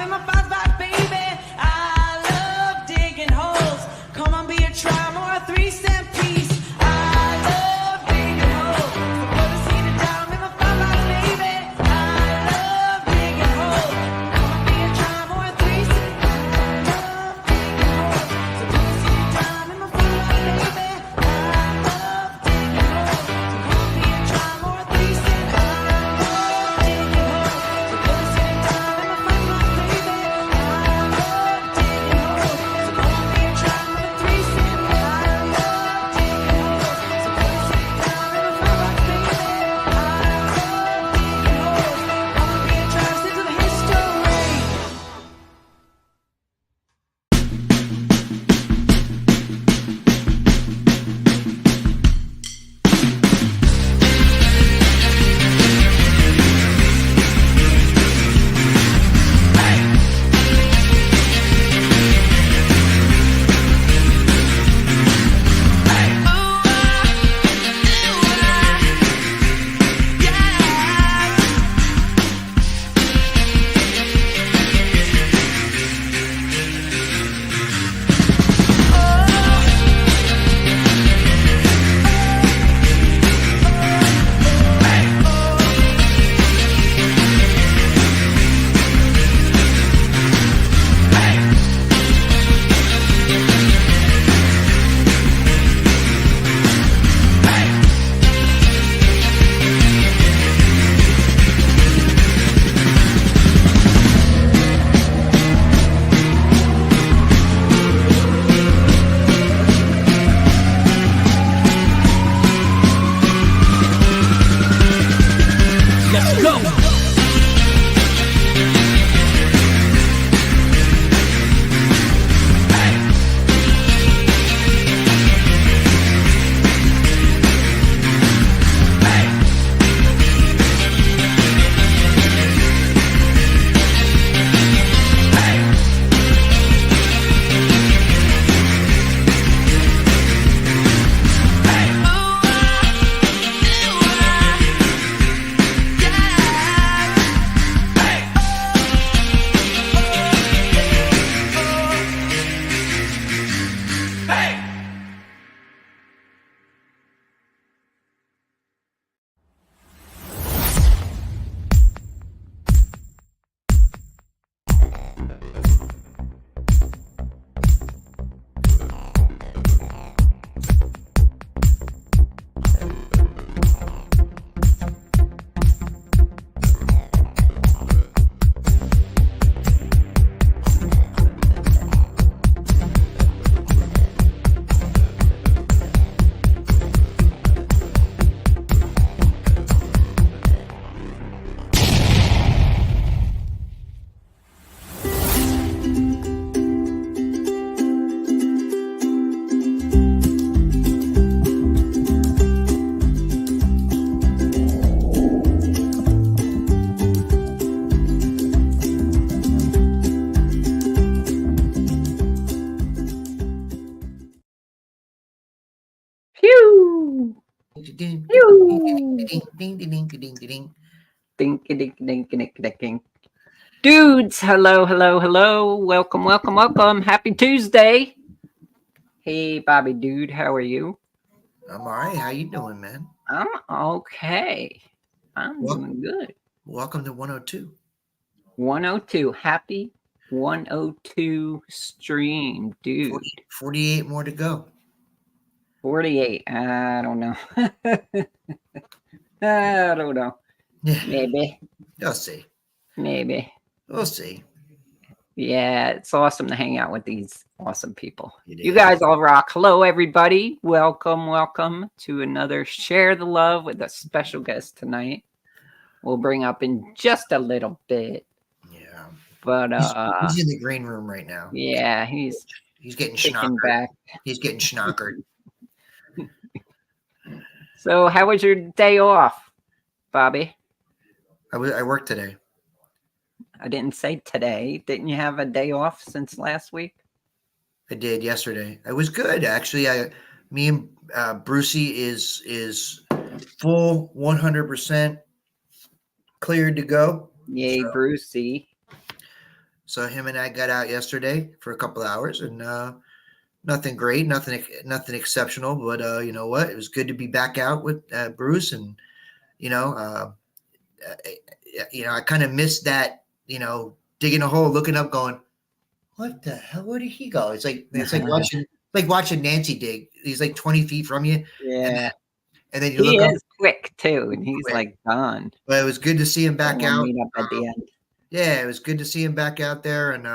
in my 5-5, baby. I love digging holes. Come on, be a try more, a 3-cent piece. I love digging holes. So put a seed of dime in my 5-5, baby. I love digging holes. Come on, be a try more, a 3-cent. Love digging holes. So put a seed of dime in my 5-5, baby. I love digging holes. So come on, be a try more, a 3-cent. I love digging holes. So put a seed of dime in my 5-5, baby. I love digging holes. So come on, be a try more, a 3-cent. I love digging holes. So put a seed of dime in my 5-5, baby. I love digging holes. Come on, be a try, stick to the history. Let's go. Pew! Ding, Pew! ding, ding, ding, ding, ding. Dinky dink dink dink dink dink. Dudes, hello, hello, hello. Welcome, welcome, welcome. Happy Tuesday. Hey, Bobby dude, how are you? I'm all right. How you doing, man? I'm okay. I'm doing good. Welcome to 102. 102. Happy 102 stream, dude. 48 more to go. 48. I don't know. I don't know. Yeah, Maybe. we'll see. Maybe. We'll see. Yeah, it's awesome to hang out with these awesome people. It You is. guys all rock. Hello, everybody. Welcome, welcome to another Share the Love with a special guest tonight. We'll bring up in just a little bit. Yeah. But He's in the green room right now. yeah, he's getting kicking schnockered. back. He's getting schnockered. So how was your day off, Bobby? I worked today. I didn't say today. Didn't you have a day off since last week? I did yesterday. It was good, actually. Me and Brucey is full 100% cleared to go. Yay, Brucey. So him and I got out yesterday for a couple of hours, and nothing great, nothing exceptional. But you know what? It was good to be back out with Bruce, and you know, I kind of missed that. Digging a hole, looking up, going, "What the hell? Where did he go?" It's like watching Nancy dig. He's like 20 feet from you, Yeah. and then you He look up is quick too, and he's quick. like gone. But it was good to see him So back we'll out. meet up at the end. Yeah, it was good to see him back out there and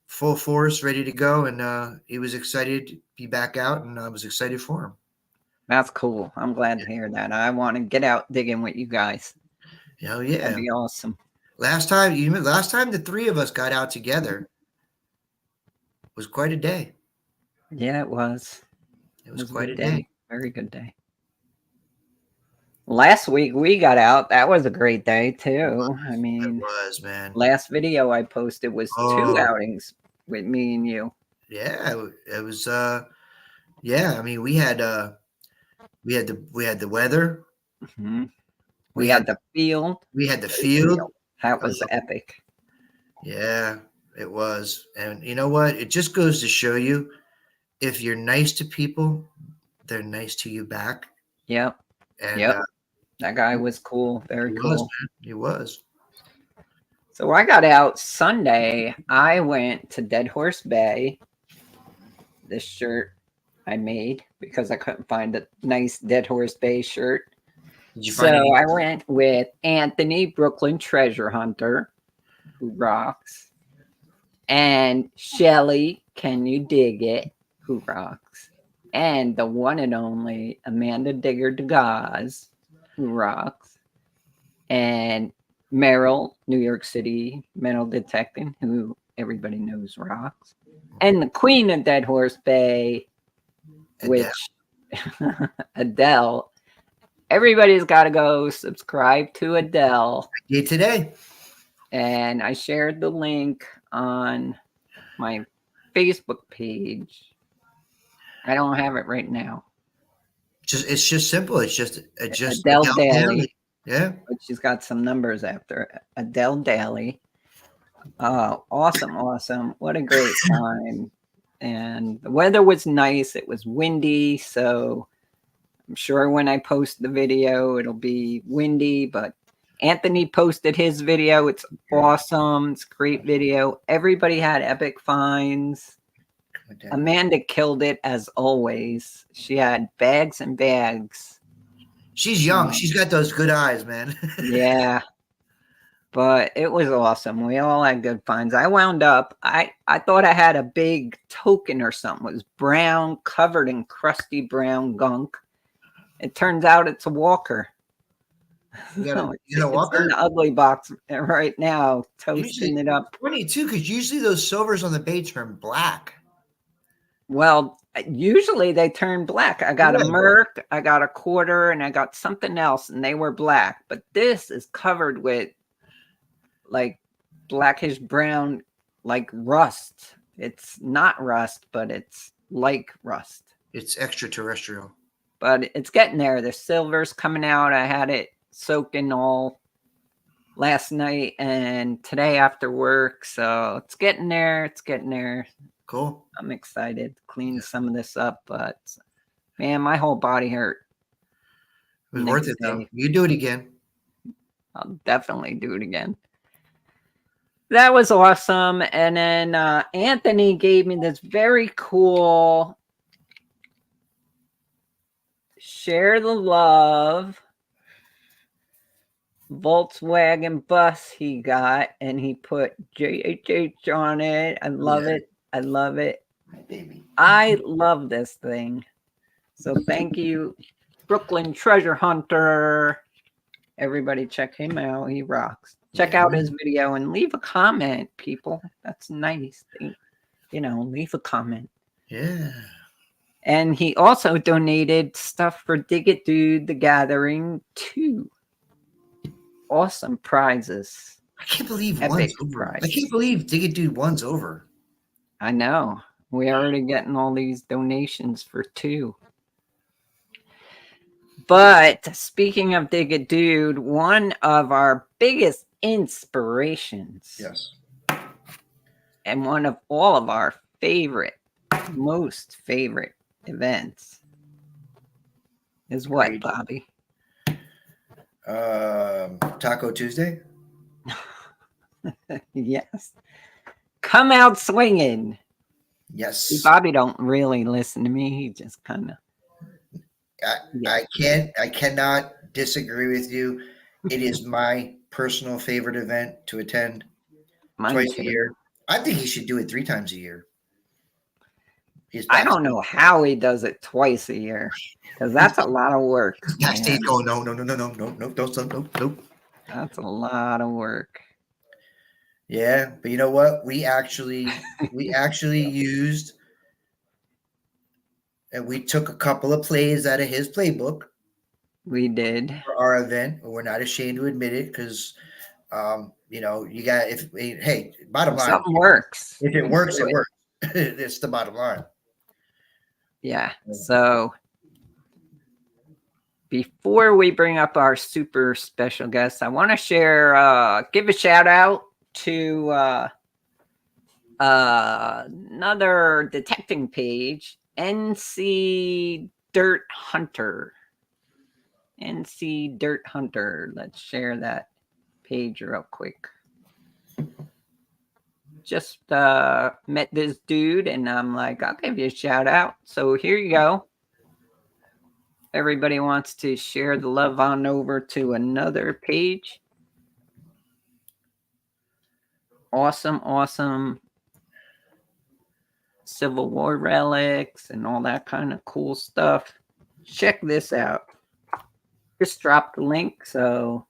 full force, ready to go. And he was excited to be back out, and I was excited for him. That's cool. I'm glad to hear that. I want to get out digging with you guys. Hell yeah. That'd be awesome. Last time the three of us got out together was quite a day. Yeah, it was. It was a quite good a day. Very good day. Last week we got out. That was a great day too. I It mean, was, man. last video I posted was 2 outings with me and you. Yeah, it was yeah, I mean we had the weather. Mm-hmm. We had the field. We had the field. That was epic. Yeah, it was. And you know what? It just goes to show you, if you're nice to people, they're nice to you back. Yep. And that guy was cool. Very cool. Was, man. He was. So I got out Sunday. I went to Dead Horse Bay. This shirt I made because I couldn't find a nice Dead Horse Bay shirt. Did you find I went with Anthony, Brooklyn Treasure Hunter, who rocks, and Shelly, Can You Dig It, who rocks, and the one and only Amanda Digger DeGaz, who rocks, and Meryl, New York City metal detecting, who everybody knows rocks, and the Queen of Dead Horse Bay, which Adele. Everybody's got to go subscribe to Adele. I did today. And I shared the link on my Facebook page. I don't have it right now. It's just simple. It's just Adele Daly. Yeah. But she's got some numbers after it. Adele Daly. Oh, awesome. What a great time. And the weather was nice. It was windy, so I'm sure when I post the video, it'll be windy, but Anthony posted his video. It's awesome. It's a great video. Everybody had epic finds. Amanda killed it as always. She had bags and bags. She's young. She's got those good eyes, man. Yeah. But it was awesome. We all had good finds. I wound up, I thought I had a big token or something. It was brown, covered in crusty brown gunk. It turns out it's a walker. You got a It's walker? in the ugly box right now, toasting it up. Funny too, because usually those silvers on the bay turn black. Well, usually they turn black. I got a Merc, I got a quarter, and I got something else, and they were black. But this is covered with like blackish brown, like rust. It's not rust, but it's like rust. It's extraterrestrial. But it's getting there. The silver's coming out. I had it soaking all last night and today after work. So it's getting there. It's getting there. Cool. I'm excited to clean some of this up. But man, my whole body hurt. It was worth it though. You do it again. I'll definitely do it again. That was awesome. And then Anthony gave me this very cool Share the Love Volkswagen bus he got, and he put JHH on it. I love it. I love it. My baby. I love this thing. So thank you, Brooklyn Treasure Hunter. Everybody check him out. He rocks. Check out his video and leave a comment, people. That's nice. Leave a comment. Yeah. And he also donated stuff for Dig It Dude, The Gathering 2. Awesome prizes. I can't believe Epic one's over. prize. I can't believe Dig It Dude 1's over. I know. We're already getting all these donations for 2. But speaking of Dig It Dude, one of our biggest inspirations Yes. and one of all of our most favorite events is what, Great. Bobby? Taco Tuesday. Yes. Come out swinging. Yes. Bobby don't really listen to me. He just kind of. I cannot disagree with you. It is my personal favorite event to attend twice a year. I think he should do it 3 times a year. I don't know how he does it twice a year, because that's a lot of work. Backstage going, no, don't. That's a lot of work. Yeah, but you know what? We actually used, and we took a couple of plays out of his playbook. We did for our event. We're not ashamed to admit it because, you got hey, bottom line, something works. If it works, it works. It's the bottom line. Yeah. So before we bring up our super special guest, I want to give a shout out to another detecting page, NC Dirt Hunter. NC Dirt Hunter. Let's share that page real quick. Just met this dude and I'm like, I'll give you a shout out. So here you go. Everybody wants to share the love on over to another page. Awesome Civil War relics and all that kind of cool stuff. Check this out. Just dropped the link, so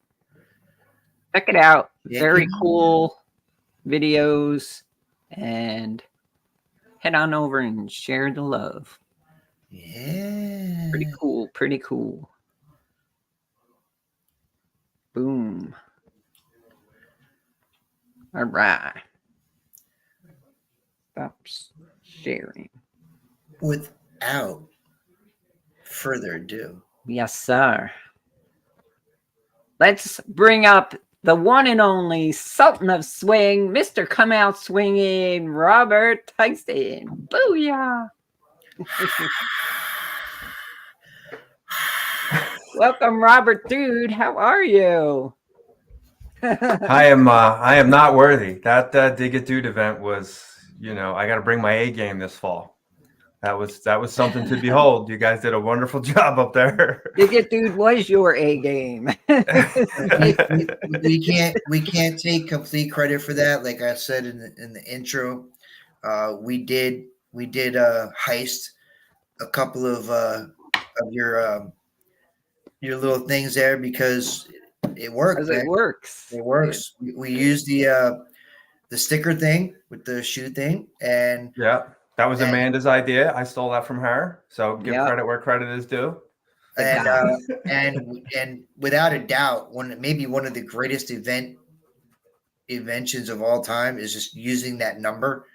check it out. Very cool videos, and head on over and share the love. Yeah. Pretty cool. Boom. All right. Stop sharing. Without further ado. Yes, sir. Let's bring up the one and only Sultan of Swing, Mr. Come Out Swinging, Robert Theisen. Booyah! Welcome, Robert, dude. How are you? I am not worthy. That Dig It Dude event was, I got to bring my A game this fall. That was something to behold. You guys did a wonderful job up there. Dig It Dude was your A game. we can't take complete credit for that. Like I said in the intro, we did heist a couple of your little things there because it worked. It works. It works. We used the sticker thing with the shoe thing, and yeah, that was Amanda's idea. I stole that from her. So give credit where credit is due. And without a doubt, maybe one of the greatest inventions of all time is just using that number,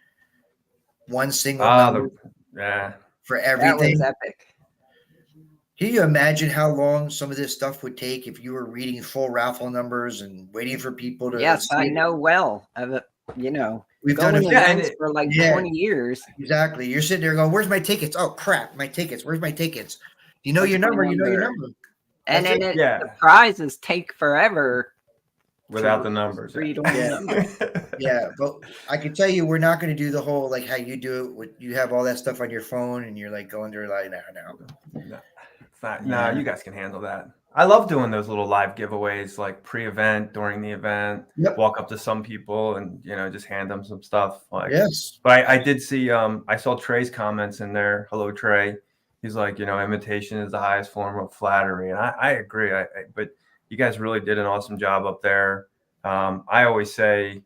one single number, for everything. That was epic. Can you imagine how long some of this stuff would take if you were reading full raffle numbers and waiting for people to? Yes, I know well. We've done events for like 20 years. Exactly. You're sitting there going, "Where's my tickets? Oh crap, my tickets. Where's my tickets? You know your number. You know your number." And then the prizes take forever without the numbers. Yeah, but I can tell you, we're not going to do the whole like how you do it. You have all that stuff on your phone, and you're like going through like, no, you guys can handle that. I love doing those little live giveaways, like pre-event, during the event. Yep. Walk up to some people and just hand them some stuff. Like, yes. But I did see. I saw Trey's comments in there. Hello, Trey. He's like, imitation is the highest form of flattery, and I agree. But you guys really did an awesome job up there. I always say,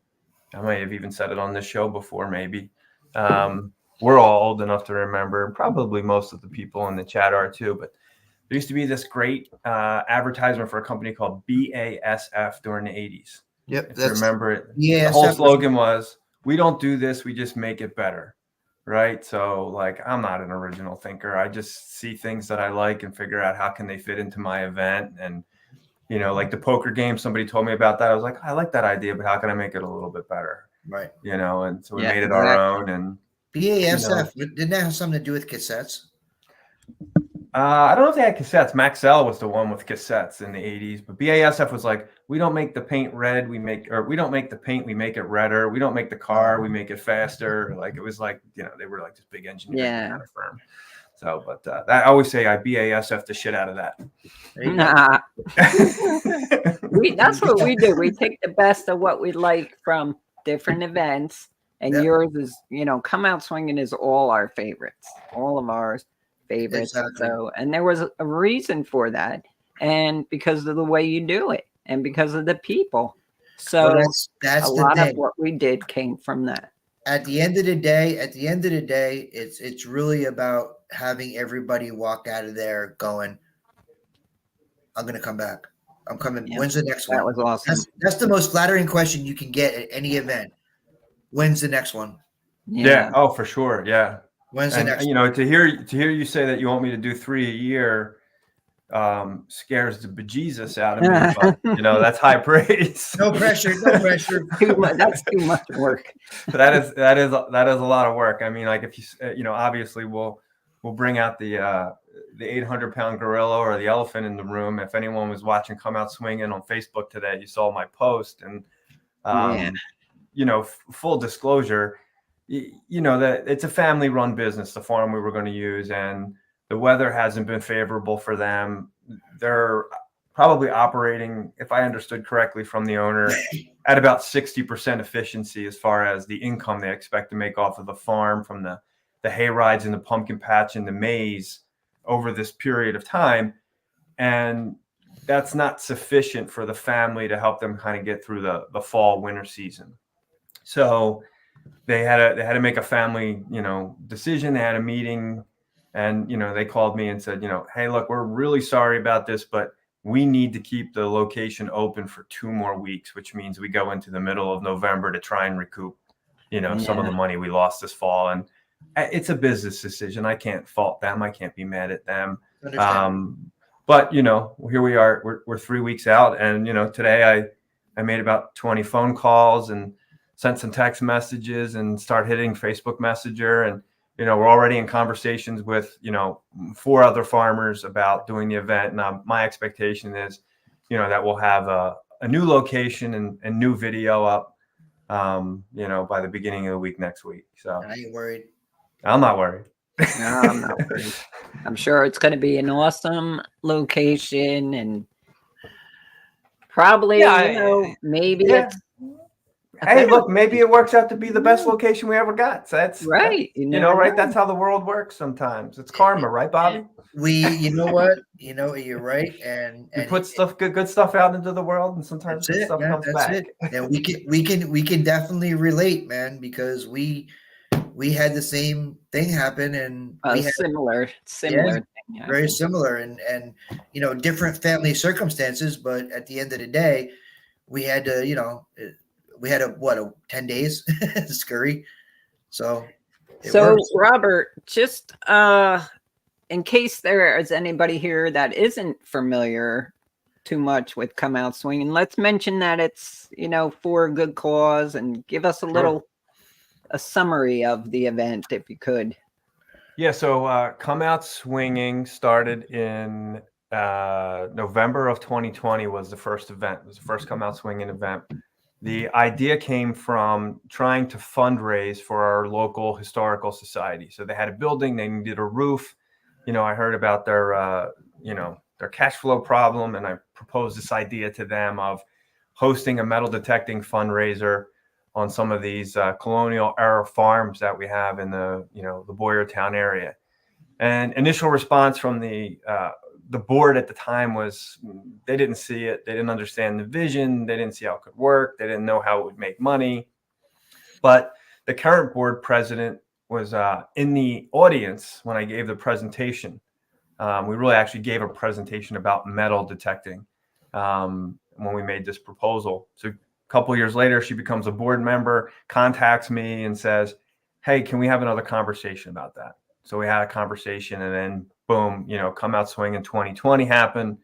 I may have even said it on this show before, maybe. We're all old enough to remember. Probably most of the people in the chat are too, but. There used to be this great advertisement for a company called BASF during the 80s. Yep. If you remember it. Yeah. The whole slogan was, we don't do this, we just make it better. Right. So like, I'm not an original thinker. I just see things that I like and figure out how can they fit into my event. And, like the poker game, somebody told me about that. I was like, I like that idea, but how can I make it a little bit better? Right. you know, and so we Yeah, made it our exactly. own. And BASF, didn't that have something to do with cassettes? I don't know if they had cassettes. Maxell was the one with cassettes in the 80s, but BASF was like, we don't make the paint red, we don't make the paint, we make it redder. We don't make the car, we make it faster. Like it was like, you know, they were like this big engineering kind of firm. So, but I always say I BASF the shit out of that. Nah. That's what we do. We take the best of what we like from different events, and yours is, you know, Come Out Swinging is all our favorites, all of ours favorites. Exactly. So, and there was a reason for that, and because of the way you do it, and because of the people. So well, that's a the lot thing. of what we did came from that. At the end of the day, it's really about having everybody walk out of there going, I'm going to come back. I'm coming. Yeah, When's the next one? That was awesome. That's the most flattering question you can get at any event. When's the next one? Yeah. Oh, for sure. Yeah. When's the next you know, to hear you say that you want me to do 3 a year scares the bejesus out of me, but you know, that's high praise. No pressure, no pressure. That's too much work. But that is a lot of work. I mean, like if you know, obviously we'll bring out the 800-pound gorilla or the elephant in the room. If anyone was watching Come Out Swinging on Facebook today, you saw my post. And you know, full disclosure, you know, that it's a family run business, the farm we were going to use, and the weather hasn't been favorable for them. They're probably operating, if I understood correctly from the owner, at about 60% efficiency as far as the income they expect to make off of the farm from the hay rides and the pumpkin patch and the maize over this period of time. And that's not sufficient for the family to help them kind of get through the fall winter season. So they had to make a family, you know, decision. They had a meeting, and, you know, they called me and said, you know, hey, look, we're really sorry about this, but we need to keep the location open for 2 more weeks, which means we go into the middle of November to try and recoup, you know, some of the money we lost this fall. And it's a business decision. I can't fault them. I can't be mad at them. But, you know, here we are, we're 3 weeks out. And, you know, today I made about 20 phone calls and sent some text messages and start hitting Facebook Messenger. And, you know, we're already in conversations with, you know, 4 other farmers about doing the event. Now, my expectation is, you know, that we'll have a new location and new video up, you know, by the beginning of the week next week. So I ain't worried. I'm not worried. No, I'm not worried. I'm sure it's going to be an awesome location, and probably, you know, maybe it's. Hey, look, maybe it works out to be the best location we ever got. So that's right. You know, right? That's how the world works sometimes. It's karma, right, Bobby? You know what? You know, you're right. And you put good stuff out into the world, and sometimes good stuff comes back. And we can definitely relate, man, because we had the same thing happen, and we had similar thing, very similar, and you know, different family circumstances, but at the end of the day, we had to, you know, we had a 10 days scurry. So works. Robert, just in case there is anybody here that isn't familiar too much with Come Out Swinging, let's mention that it's, you know, for a good cause, and give us a summary of the event, if you could. Yeah, so Come Out Swinging started in November of 2020 was the first event. It was the first Come Out Swinging event. The idea came from trying to fundraise for our local historical society. So they had a building, they needed a roof. You know, I heard about their, you know, their cash flow problem, and I proposed this idea to them of hosting a metal detecting fundraiser on some of these colonial era farms that we have in the, you know, the Boyertown area. And initial response from the board at the time was they didn't see it. They didn't understand the vision. They didn't see how it could work. They didn't know how it would make money. But the current board president was in the audience when I gave the presentation. We really actually gave a presentation about metal detecting when we made this proposal. So a couple of years later, she becomes a board member, contacts me and says, hey, can we have another conversation about that? So we had a conversation, and then boom, you know, Come Out Swing in 2020 happened.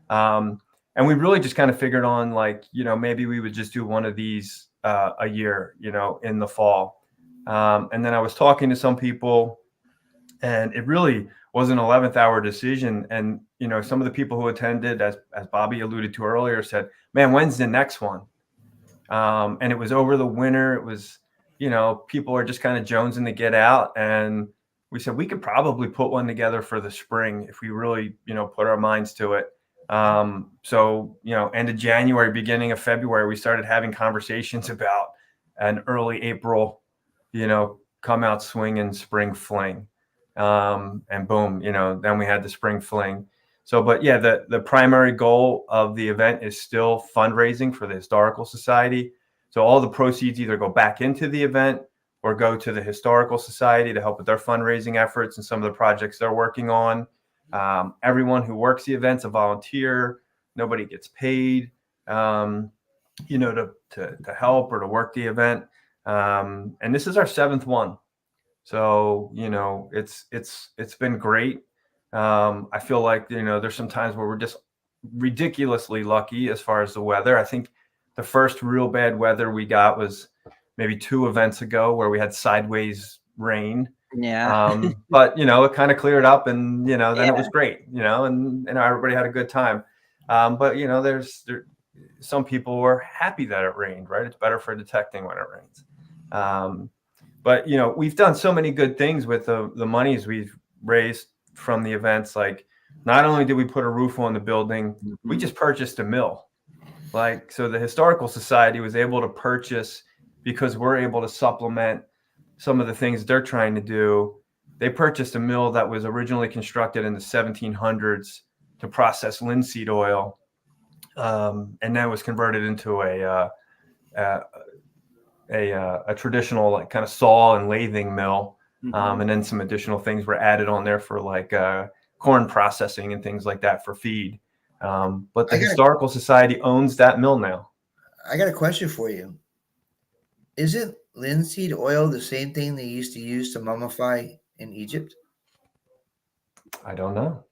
And we really just kind of figured on, like, you know, maybe we would just do one of these a year, in the fall. And then I was talking to some people, and it really was an 11th hour decision. And, some of the people who attended, as Bobby alluded to earlier, said, man, when's the next one? And it was over the winter. It was, people are just kind of jonesing to get out. And we said we could probably put one together for the spring if we really, put our minds to it. So, end of January, beginning of February, we started having conversations about an early April, come out swinging spring fling. And boom, then we had the spring fling. So, but yeah, the primary goal of the event is still fundraising for the Historical Society. So all the proceeds either go back into the event or go to the Historical Society to help with their fundraising efforts and some of the projects they're working on. Everyone who works the event's a volunteer. Nobody gets paid, to help or to work the event. And this is our 7th one. So, it's been great. I feel like, there's some times where we're just ridiculously lucky as far as the weather. I think the first real bad weather we got was maybe 2 events ago where we had sideways rain. Yeah. But, it kind of cleared up, and, then it was great, and everybody had a good time. But, there's some people were happy that it rained, right? It's better for detecting when it rains. But, we've done so many good things with the monies we've raised from the events. Like, not only did we put a roof on the building, we just purchased a mill. Like, so the Historical Society was able to purchase, because we're able to supplement some of the things they're trying to do. They purchased a mill that was originally constructed in the 1700s to process linseed oil, and then was converted into a traditional, like, kind of saw and lathing mill. And then some additional things were added on there for, like, corn processing and things like that for feed. But the Historical Society owns that mill now. I got a question for you. Isn't linseed oil the same thing they used to use to mummify in Egypt? I don't know.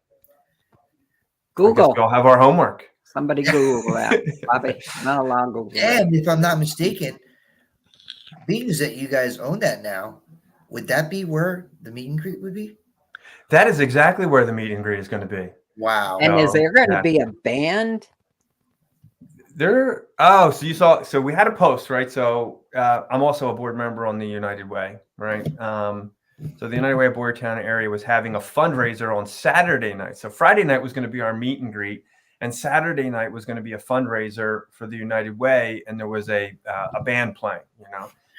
Google. I guess we all have our homework. Somebody Google that. Bobby, not allowed to Google that. And if I'm not mistaken, being that you guys own that now, would that be where the meet and greet would be? That is exactly where the meet and greet is going to be. Wow. And is there going to be a band? So we had a post, right? So I'm also a board member on the United Way, right? So the United Way of Boyertown area was having a fundraiser on Saturday night. So Friday night was going to be our meet and greet, and Saturday night was going to be a fundraiser for the United Way, and there was a band playing,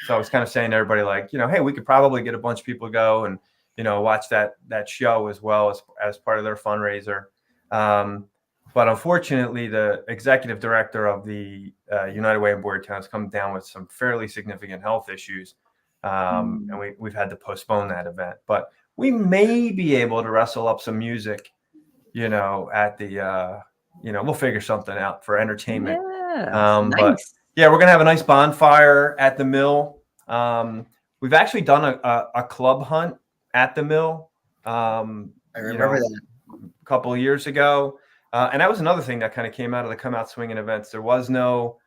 So I was kind of saying to everybody, like, hey, we could probably get a bunch of people to go and, watch that show as well as part of their fundraiser. But unfortunately, the executive director of the United Way in Boyertown has come down with some fairly significant health issues. And we've had to postpone that event. But we may be able to wrestle up some music, at the, we'll figure something out for entertainment. Yeah, nice. But yeah, we're going to have a nice bonfire at the mill. We've actually done a club hunt at the mill. I remember that a couple of years ago. And that was another thing that kind of came out of the Come Out Swinging events. There was no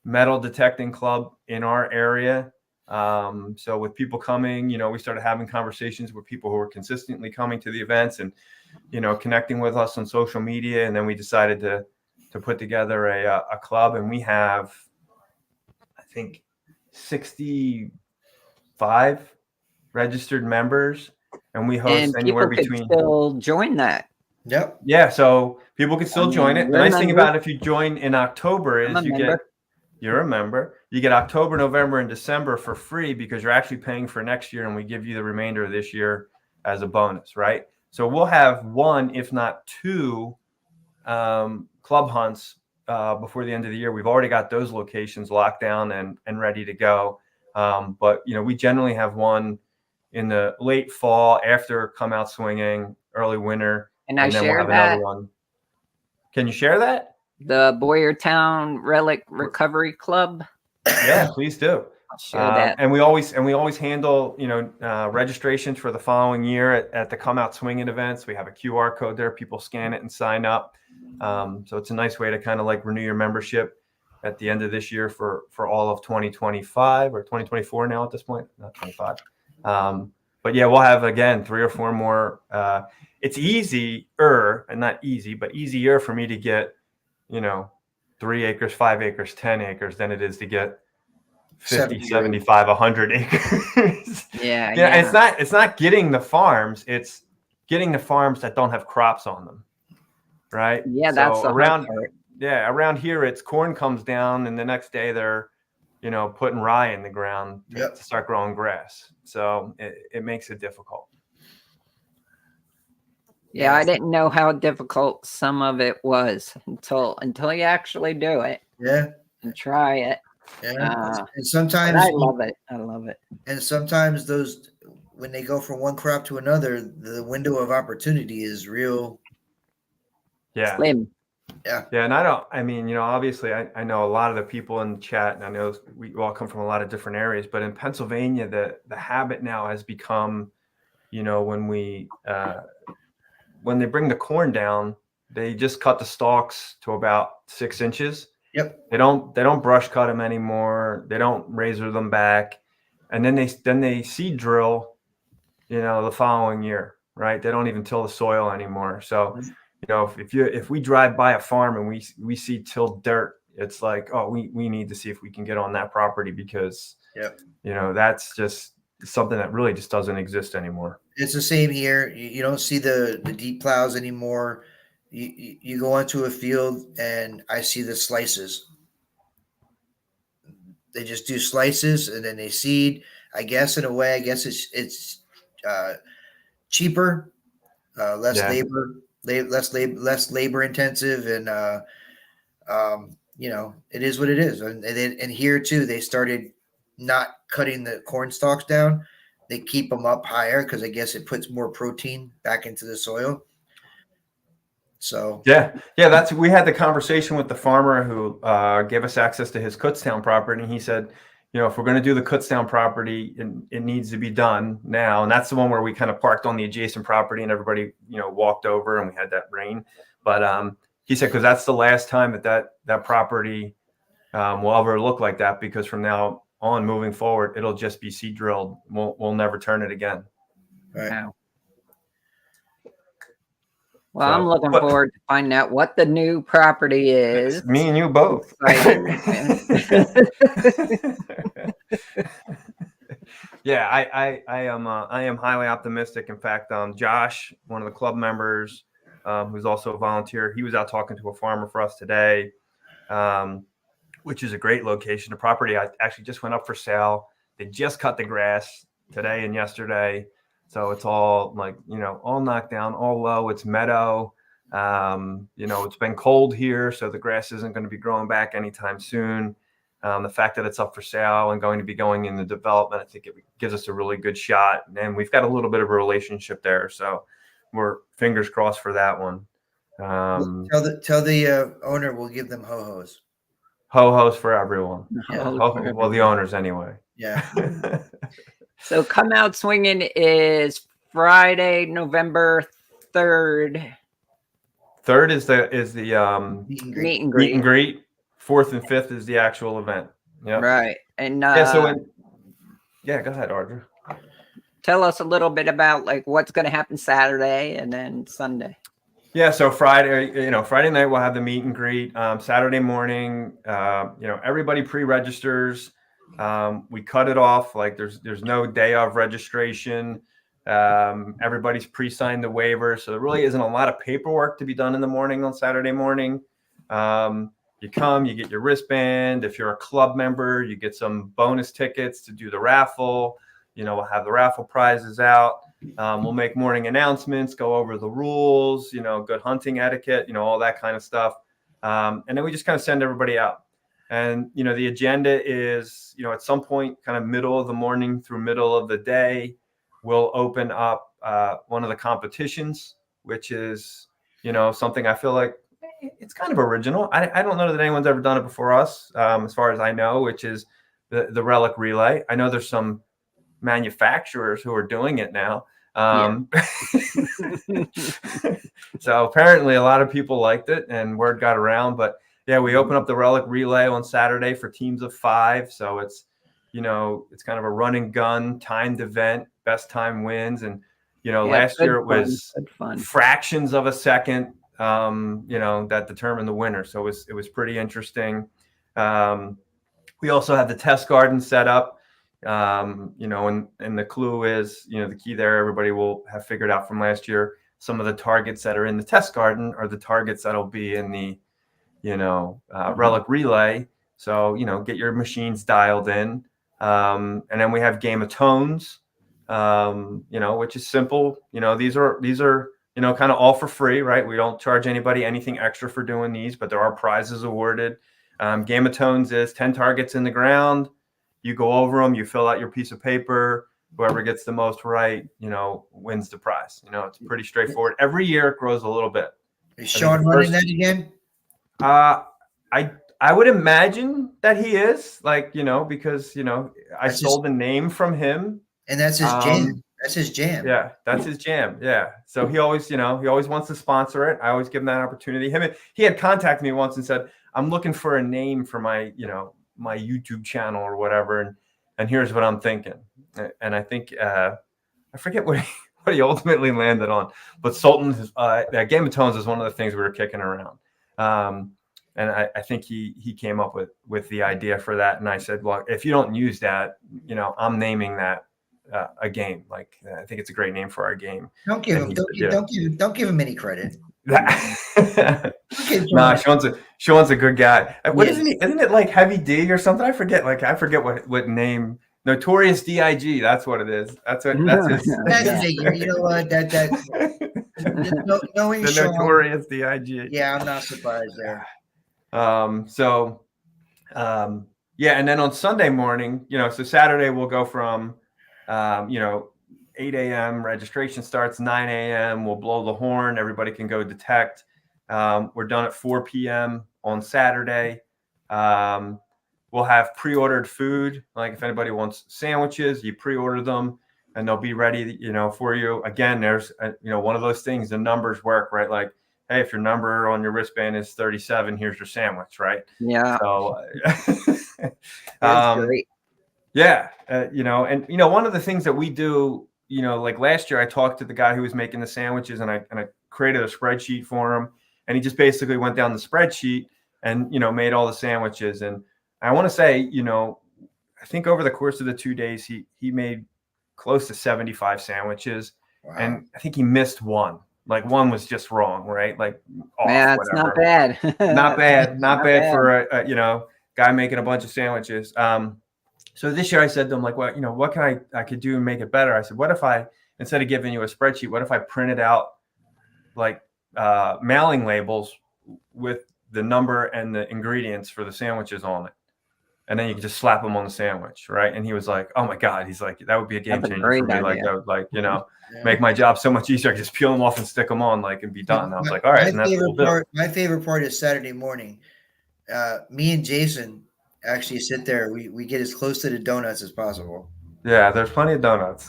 metal detecting club in our area. So with people coming, we started having conversations with people who were consistently coming to the events and, connecting with us on social media. And then we decided to put together a club, and we have, I think, 65 registered members, and we host anywhere between. People could still join that. Yep. Yeah, so people can still join it. The nice thing about it, if you join in October, is you're a member. You get October, November, and December for free, because you're actually paying for next year, and we give you the remainder of this year as a bonus, right? So we'll have 1, if not 2, club hunts before the end of the year. We've already got those locations locked down and ready to go. But we generally have one in the late fall after Come Out Swinging, early winter. And I then share we'll have that. another one. Can you share that? The Boyertown Relic Recovery Club. Yeah, please do. I'll share that. And we always handle registrations for the following year at the Come Out Swinging events. We have a QR code there. People scan it and sign up. So it's a nice way to kind of like renew your membership. at the end of this year for all of 2025 or 2024 now at this point, not 25. But yeah, we'll have again 3 or 4 more. It's easier, and not easy, but easier for me to get, 3 acres, 5 acres, 10 acres than it is to get 50, 75, 100 acres. Yeah, yeah. It's not getting the farms. It's getting the farms that don't have crops on them. Right. Yeah, so that's the around, hard part. yeah, around here, it's corn comes down and the next day they're, putting rye in the ground to start growing grass. So it makes it difficult. Yeah, I didn't know how difficult some of it was until you actually do it. Yeah. And try it. Yeah. And sometimes I love it. I love it. And sometimes when they go from one crop to another, the window of opportunity is real. Yeah. Slim. Yeah. Yeah. And obviously I know a lot of the people in the chat, and I know we all come from a lot of different areas, but in Pennsylvania, the habit now has become, when they bring the corn down, they just cut the stalks to about 6 inches. Yep. They don't brush cut them anymore. They don't razor them back. And then they seed drill, the following year, right? They don't even till the soil anymore. So, if we drive by a farm and we see tilled dirt, it's like, oh, we need to see if we can get on that property because, that's just something that really just doesn't exist anymore. It's the same here. You don't see the deep plows anymore. You go onto a field and I see the slices. They just do slices and then they seed. I guess in a way, it's cheaper, less labor intensive, and it is what it is. And here too, they started not cutting the corn stalks down. They keep them up higher because I guess it puts more protein back into the soil. So we had the conversation with the farmer who gave us access to his Kutztown property, and he said, if we're going to do the Kutztown property, it needs to be done now. And that's the one where we kind of parked on the adjacent property and everybody, walked over and we had that rain. But he said, because that's the last time that property will ever look like that, because from now on moving forward, it'll just be seed drilled. We'll never turn it again. Right. Wow. Well, I'm looking forward to finding out what the new property is. Me and you both. Yeah, I am highly optimistic. In fact, Josh, one of the club members, who's also a volunteer, he was out talking to a farmer for us today, which is a great location. The property actually just went up for sale. They just cut the grass today and yesterday. So it's all all knocked down, all low. It's meadow. It's been cold here, so the grass isn't going to be growing back anytime soon. The fact that it's up for sale and going to be going into development, I think it gives us a really good shot. And we've got a little bit of a relationship there, so we're fingers crossed for that one. Tell the owner we'll give them ho-hos. Ho-hos for everyone. Yeah. Well, the owners anyway. Yeah. So Come Out Swinging is Friday, November 3rd. 3rd is the meet and greet. 4th and 5th is the actual event. Yeah. Right. And go ahead, Audra. Tell us a little bit about what's going to happen Saturday and then Sunday. Yeah, so Friday night we'll have the meet and greet. Saturday morning, everybody pre-registers. We cut it off. There's no day of registration. Everybody's pre-signed the waiver, so there really isn't a lot of paperwork to be done in the morning on Saturday morning. You come, you get your wristband. If you're a club member, you get some bonus tickets to do the raffle. We'll have the raffle prizes out. We'll make morning announcements, go over the rules, good hunting etiquette, all that kind of stuff. And then we just kind of send everybody out. And, the agenda is, at some point, kind of middle of the morning through middle of the day, we'll open up one of the competitions, which is, something I feel like it's kind of original. I don't know that anyone's ever done it before us, as far as I know, which is the relic relay. I know there's some manufacturers who are doing it now. So apparently a lot of people liked it and word got around, but Yeah, we open up the Relic Relay on Saturday for teams of 5. So it's, it's kind of a run and gun timed event. Best time wins. And, last year it was good fun. fractions of a second, that determined the winner. So it was pretty interesting. We also have the test garden set up, and the clue is, the key there, everybody will have figured out from last year, some of the targets that are in the test garden are the targets that'll be in the, Relic Relay. So, get your machines dialed in. And then we have Game of Tones, which is simple. These are, kind of all for free, right? We don't charge anybody anything extra for doing these, but there are prizes awarded. Game of Tones is 10 targets in the ground. You go over them, you fill out your piece of paper. Whoever gets the most right, wins the prize. It's pretty straightforward. Every year it grows a little bit. Is Sean running that again? I would imagine that he is, because I stole the name from him, and that's his jam. That's his jam. Yeah, that's his jam. Yeah, so he always wants to sponsor it. I always give him that opportunity. He had contacted me once and said, "I'm looking for a name for my my YouTube channel or whatever, and here's what I'm thinking." And I think I forget what he ultimately landed on, but Sultan, Game of Tones is one of the things we were kicking around. And I think he came up with the idea for that. And I said, well, if you don't use that, I'm naming that a game. Like, I think it's a great name for our game. Don't give him any credit. Nah, Sean's a good guy. What isn't he? Isn't it like Heavy D or something? I forget what name. Notorious DIG. That's what it is. That's his. You know what? Knowing the Sean, Notorious DIG. Yeah, I'm not surprised there. And then on Sunday morning, so Saturday we'll go from, 8 a.m. registration starts, 9 a.m. We'll blow the horn. Everybody can go detect. We're done at 4 p.m. on Saturday. We'll have pre-ordered food. Like if anybody wants sandwiches, you pre-order them and they'll be ready, for you. Again, there's, one of those things, the numbers work, right? Like, hey, if your number on your wristband is 37, here's your sandwich, right? Yeah. So, that's great. Yeah. One of the things that we do, like last year, I talked to the guy who was making the sandwiches and I created a spreadsheet for him. And he just basically went down the spreadsheet and, made all the sandwiches. And I want to say, I think over the course of the 2 days, he made close to 75 sandwiches. Wow. And I think he missed one. Like one was just wrong, right? Like, yeah, it's not bad. not bad for a guy making a bunch of sandwiches. So this year I said to him, like, well, what can I could do and make it better? I said, what if I, instead of giving you a spreadsheet, what if I printed out like mailing labels with the number and the ingredients for the sandwiches on it? And then you can just slap them on the sandwich, right? And he was like, "Oh my God!" He's like, "That would be a game changer for me. Idea. Like, that would, make my job so much easier. I just peel them off and stick them on, like, and be done." And I was like, "All right." My favorite part is Saturday morning. Me and Jason actually sit there. We get as close to the donuts as possible. Yeah, there's plenty of donuts.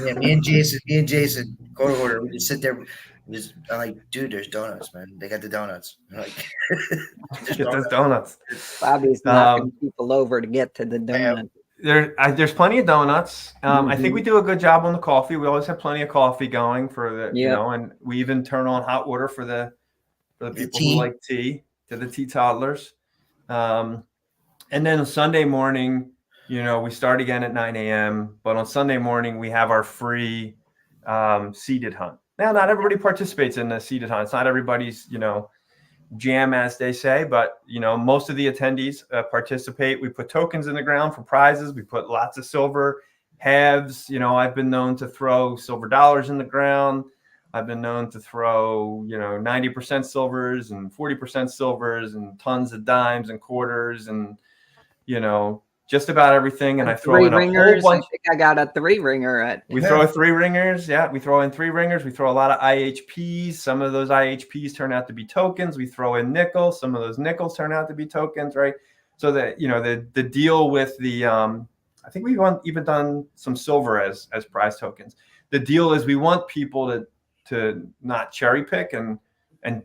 Yeah, me and Jason go to order. We just sit there. I'm like, dude, there's donuts, man. They got the donuts. I'm like, get those donuts. Bobby's knocking people over to get to the donut. There's plenty of donuts. I think we do a good job on the coffee. We always have plenty of coffee going for the, and we even turn on hot water for the people who like tea, to the tea toddlers. And then on Sunday morning, we start again at 9 a.m. But on Sunday morning, we have our free seeded hunt. Now, not everybody participates in the seeded hunt. It's not everybody's, jam, as they say, but, most of the attendees participate. We put tokens in the ground for prizes. We put lots of silver halves. I've been known to throw silver dollars in the ground. I've been known to throw, 90% silvers and 40% silvers and tons of dimes and quarters and, just about everything. And I throw in a whole bunch. I think I got a 3-ringer We throw 3 ringers. Yeah, we throw in 3 ringers. We throw a lot of IHPs. Some of those IHPs turn out to be tokens. We throw in nickels. Some of those nickels turn out to be tokens, right? So that, the deal with the, I think we've even done some silver as prize tokens. The deal is we want people to not cherry pick and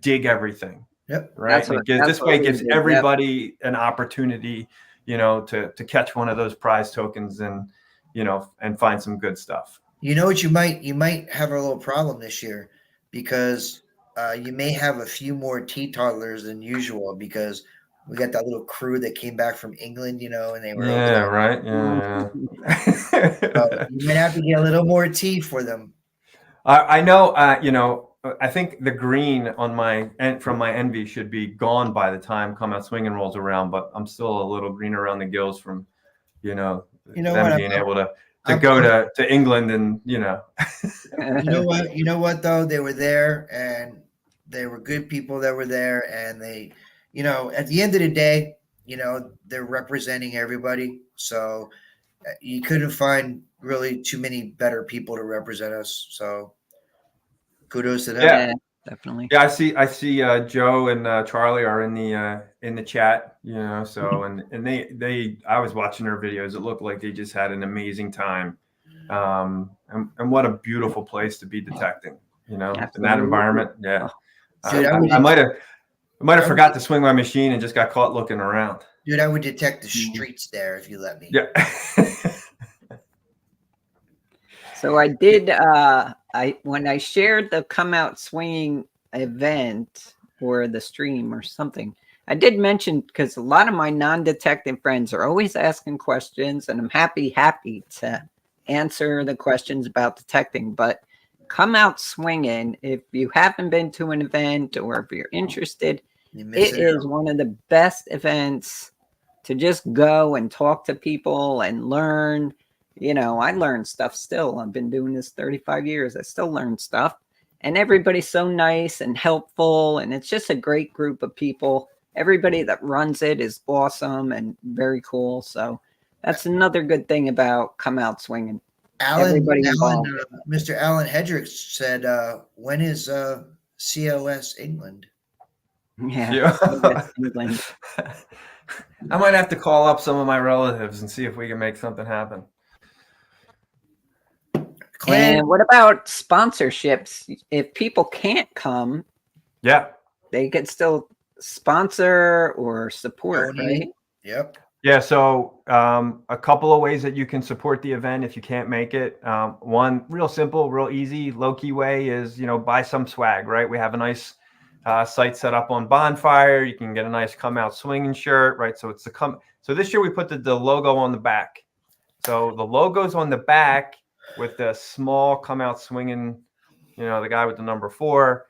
dig everything. Yep. right? And it gives, that's this way what it we gives did. Yep. everybody an opportunity, to catch one of those prize tokens and, and find some good stuff. You know what, you might have a little problem this year because you may have a few more teetotalers than usual because we got that little crew that came back from England, and they were over Yeah, there. right. Yeah. You might have to get a little more tea for them. I know, I think the green on from my envy should be gone by the time Come Out Swinging rolls around, but I'm still a little green around the gills from, them What? being able to I'm- go to England and, You know what? You know what though? They were there, and they were good people that were there, and they, at the end of the day, they're representing everybody. So you couldn't find really too many better people to represent us. So kudos to them. Yeah. Definitely. Yeah, I see Joe and Charlie are in the chat, so and they I was watching their videos. It looked like they just had an amazing time. And what a beautiful place to be detecting, in that Absolutely. environment. Yeah. Dude, I might have forgot to swing my machine and just got caught looking around. Dude, I would detect the streets there if you let me. Yeah. So I did. When I shared the Come Out Swinging event or the stream or something, I did mention, because a lot of my non-detecting friends are always asking questions, and I'm happy to answer the questions about detecting. But Come Out Swinging, if you haven't been to an event or if you're interested, it is one of the best events to just go and talk to people and learn. I learn stuff still. I've been doing this 35 years. I still learn stuff. And everybody's so nice and helpful. And it's just a great group of people. Everybody that runs it is awesome and very cool. So that's another good thing about Come Out Swinging. Mr. Alan Hedrick said, when is COS England? Yeah. England. I might have to call up some of my relatives and see if we can make something happen. And what about sponsorships? If people can't come, they could still sponsor or support, right? Yep. Yeah. So a couple of ways that you can support the event if you can't make it. One real simple, real easy, low-key way is, buy some swag, right? We have a nice site set up on Bonfire. You can get a nice Come Out Swinging shirt, right? So So this year we put the logo on the back. So the logo's on the back with the small Come Out Swinging, the guy with the number 4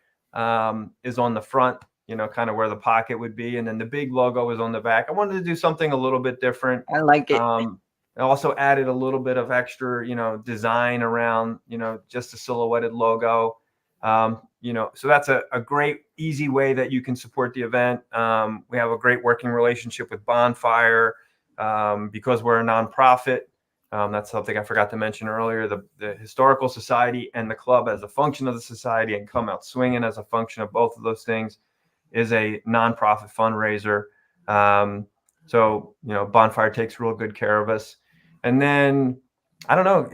is on the front, kind of where the pocket would be. And then the big logo is on the back. I wanted to do something a little bit different. I like it. I also added a little bit of extra, design around, just a silhouetted logo. So that's a great, easy way that you can support the event. We have a great working relationship with Bonfire because we're a nonprofit. That's something I forgot to mention earlier. The Historical Society and the club, as a function of the society, and Come Out Swinging as a function of both of those things, is a nonprofit fundraiser. So Bonfire takes real good care of us. And then I don't know,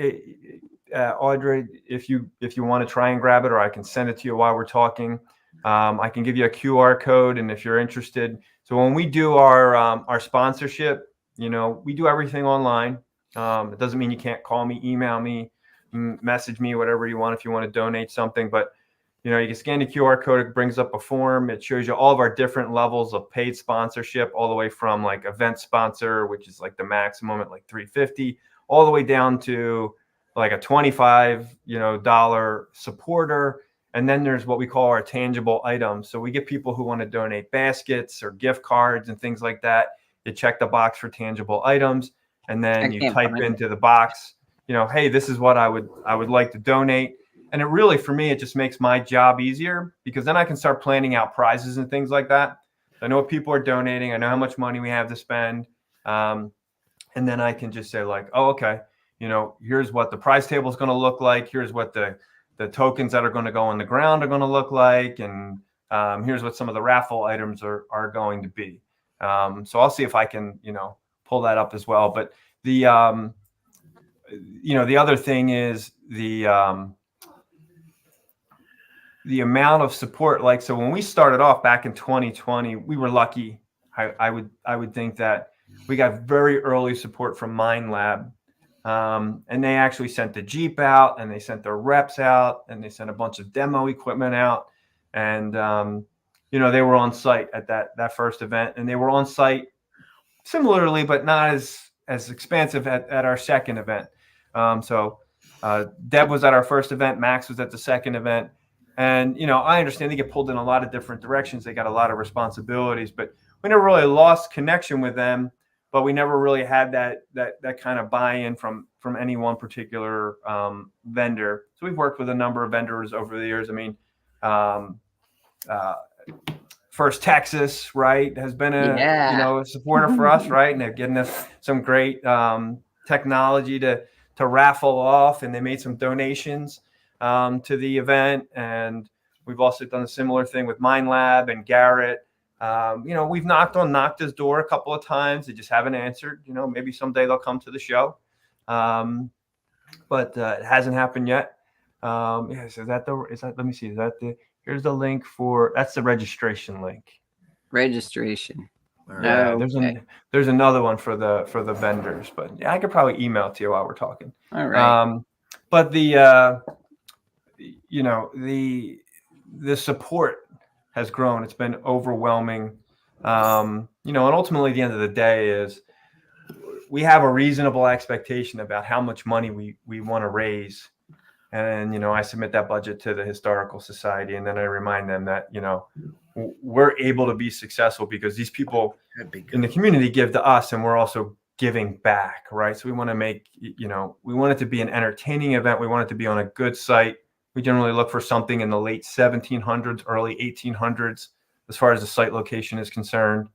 Audrey, if you want to try and grab it, or I can send it to you while we're talking. I can give you a QR code, and if you're interested. So when we do our sponsorship, we do everything online. It doesn't mean you can't call me, email me, message me, whatever you want if you want to donate something. But you can scan the QR code. It brings up a form. It shows you all of our different levels of paid sponsorship, all the way from like event sponsor, which is like the maximum at like $350, all the way down to like a $25 supporter. And then there's what we call our tangible items. So we get people who want to donate baskets or gift cards and things like that. You check the box for tangible items, and then you type into the box, hey, this is what I would like to donate. And it really, for me, it just makes my job easier, because then I can start planning out prizes and things like that. I know what people are donating. I know how much money we have to spend. And then I can just say like, oh, okay, here's what the prize table is going to look like. Here's what the tokens that are going to go on the ground are going to look like. And here's what some of the raffle items are going to be. So I'll see if I can, pull that up as well. But the other thing is the amount of support, like, so when we started off back in 2020, we were lucky. I would think that we got very early support from Mind Lab. And they actually sent the Jeep out, and they sent their reps out, and they sent a bunch of demo equipment out. And, they were on site at that first event, and they were on site similarly, but not as expansive at our second event. So Deb was at our first event. Max was at the second event. And, I understand they get pulled in a lot of different directions. They got a lot of responsibilities, but we never really lost connection with them. But we never really had that kind of buy-in from any one particular vendor. So we've worked with a number of vendors over the years. I mean, First Texas, right, has been a supporter for us, right, and they're getting us some great technology to raffle off, and they made some donations to the event. And we've also done a similar thing with Mind Lab and Garrett. We've knocked on Nocta's door a couple of times. They just haven't answered. Maybe someday they'll come to the show. But it hasn't happened yet. So let me see. Here's the link that's the registration link. Registration. Yeah, okay. there's another one for the vendors, but yeah, I could probably email it to you while we're talking. All right. But the support has grown. It's been overwhelming. And ultimately the end of the day is we have a reasonable expectation about how much money we want to raise. And, I submit that budget to the Historical Society, and then I remind them that, we're able to be successful because these people in the community give to us, and we're also giving back, right? So we want to make, we want it to be an entertaining event. We want it to be on a good site. We generally look for something in the late 1700s, early 1800s, as far as the site location is concerned.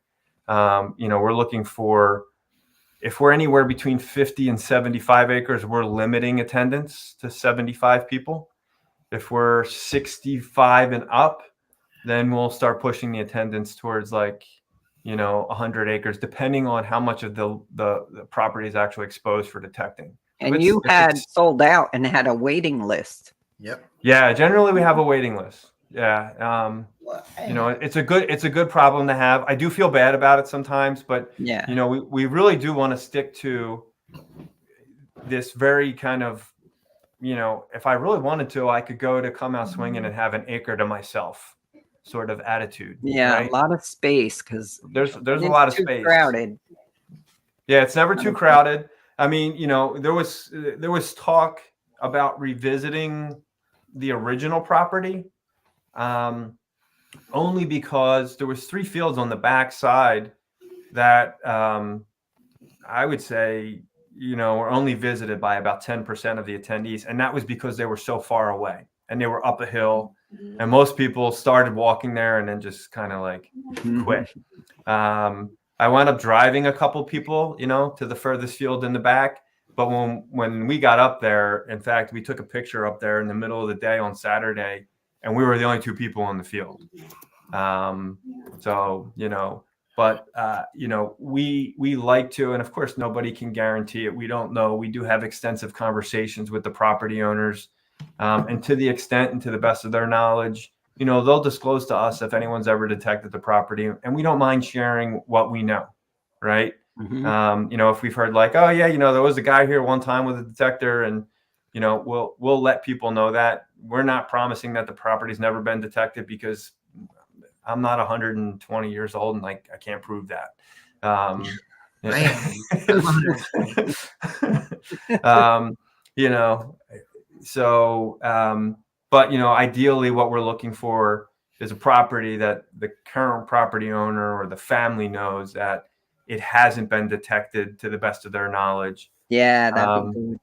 We're looking for, if we're anywhere between 50 and 75 acres, we're limiting attendance to 75 people. If we're 65 and up, then we'll start pushing the attendance towards 100 acres, depending on how much of the property is actually exposed for detecting. And you had sold out and had a waiting list. Yep. Yeah, generally we have a waiting list. Yeah. It's a good problem to have. I do feel bad about it sometimes, but yeah, we really do want to stick to this very kind of, if I really wanted to, I could go to Come Out Swinging and have an acre to myself sort of attitude. Yeah, right? A lot of space because there's a lot of space. Crowded. Yeah, it's never too crowded. I mean, there was talk about revisiting the original property, only because there was 3 fields on the back side that I would say, were only visited by about 10% of the attendees. And that was because they were so far away and they were up a hill, and most people started walking there and then just kind of quit. I wound up driving a couple people, to the furthest field in the back. But when we got up there, in fact, we took a picture up there in the middle of the day on Saturday, and we were the only 2 people on the field. We like to, and of course, nobody can guarantee it. We don't know. We do have extensive conversations with the property owners, and to the extent and to the best of their knowledge, they'll disclose to us if anyone's ever detected the property, and we don't mind sharing what we know, right? Mm-hmm. If we've heard oh yeah, there was a guy here one time with a detector, and we'll let people know that. We're not promising that the property's never been detected, because I'm not 120 years old and I can't prove that. But ideally what we're looking for is a property that the current property owner or the family knows that it hasn't been detected to the best of their knowledge. Yeah, that'd be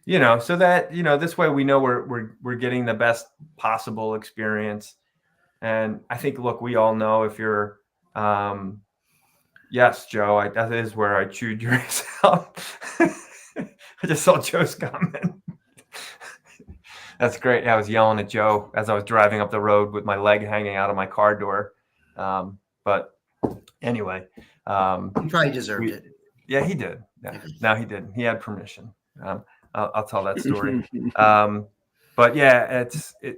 good. So that, this way we know we're getting the best possible experience. And I think, look, we all know if you're, yes, Joe, that is where I chewed your ass out. I just saw Joe's comment. That's great. I was yelling at Joe as I was driving up the road with my leg hanging out of my car door. But anyway. He probably deserved it. Yeah, he did. Yeah. No, he didn't. He had permission. I'll tell that story. but yeah,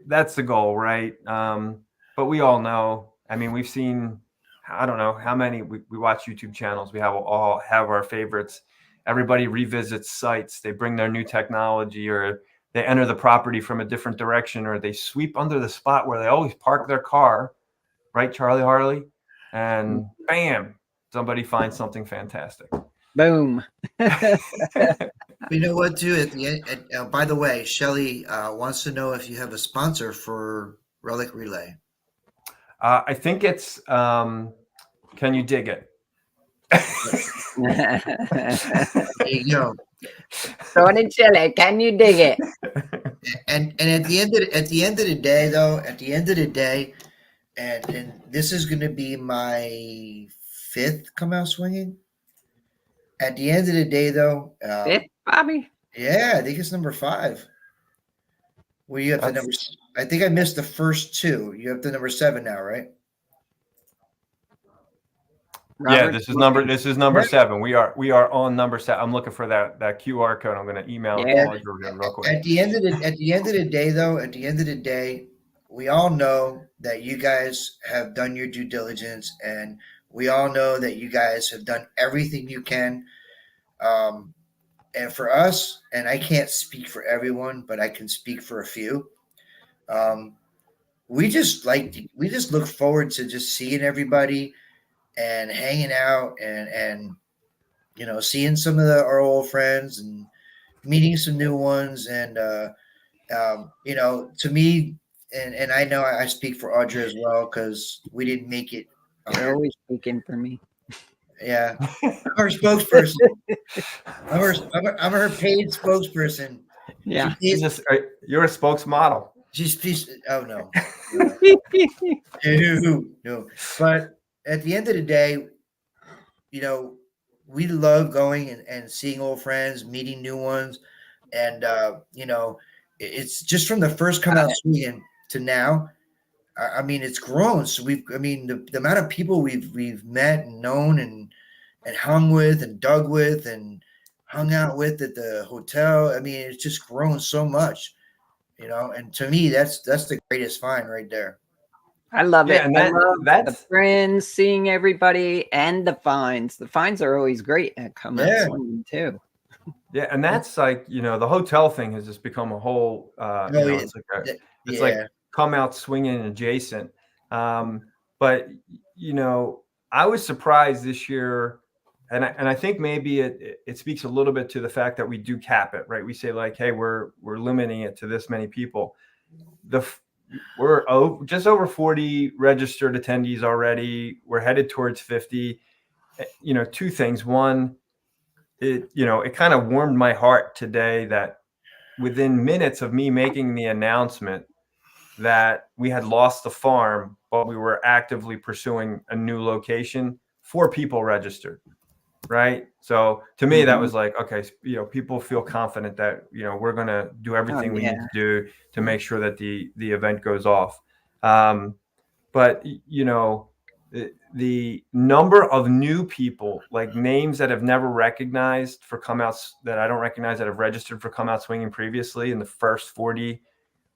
that's the goal, right? But we all know. I mean, we've seen. I don't know how many we watch YouTube channels. We all have our favorites. Everybody revisits sites. They bring their new technology, or they enter the property from a different direction, or they sweep under the spot where they always park their car. Right, Charlie Harley, and bam, somebody finds something fantastic. Boom. You know what, too? At the end, by the way, Shelly wants to know if you have a sponsor for Relic Relay. I think it's can you dig it? There you go. Tony Chile, can you dig it? And at the end of the day, though, and this is going to be my 5th come out swinging. At the end of the day, though, Fifth, Bobby? yeah, I think it's number 5. Well, you have the number. I think I missed the first 2. You have the number 7 now, right? Yeah, this is number 7. We are on number 7. I'm looking for that QR code. I'm going to email it real quick. At the end of the day, though, we all know that you guys have done your due diligence, and we all know that you guys have done everything you can. And for us, and I can't speak for everyone, but I can speak for a few. We just look forward to just seeing everybody and hanging out and seeing some of our old friends and meeting some new ones. And to me, and I know I speak for Audrey as well, because we didn't make it. You're always speaking for me. Yeah, I'm her spokesperson. I'm her paid spokesperson. Yeah. You're a spokesmodel. She's oh no. No. But at the end of the day, we love going and seeing old friends, meeting new ones, and it's just from the first come out swinging to now. I mean, it's grown. So the amount of people we've met and known and hung with and dug with and hung out with at the hotel. I mean, it's just grown so much, and to me, that's the greatest find right there. I love it. And I love the friends, seeing everybody, and the finds. The finds are always great at come out swinging too. Yeah, and that's like, the hotel thing has just become a whole it's like come out swinging adjacent. But I was surprised this year, and I think maybe it speaks a little bit to the fact that we do cap it, right? We say like, hey, we're limiting it to this many people. We're just over 40 registered attendees already. We're headed towards 50. Two things. One, it kind of warmed my heart today that within minutes of me making the announcement that we had lost the farm, but we were actively pursuing a new location, 4 people registered. Right. So to me, that was like, okay, people feel confident that, we're going to do everything we need to do to make sure that the event goes off. But, the number of new people, like names that have never recognized for come outs that I don't recognize that have registered for come out swinging previously in the first 40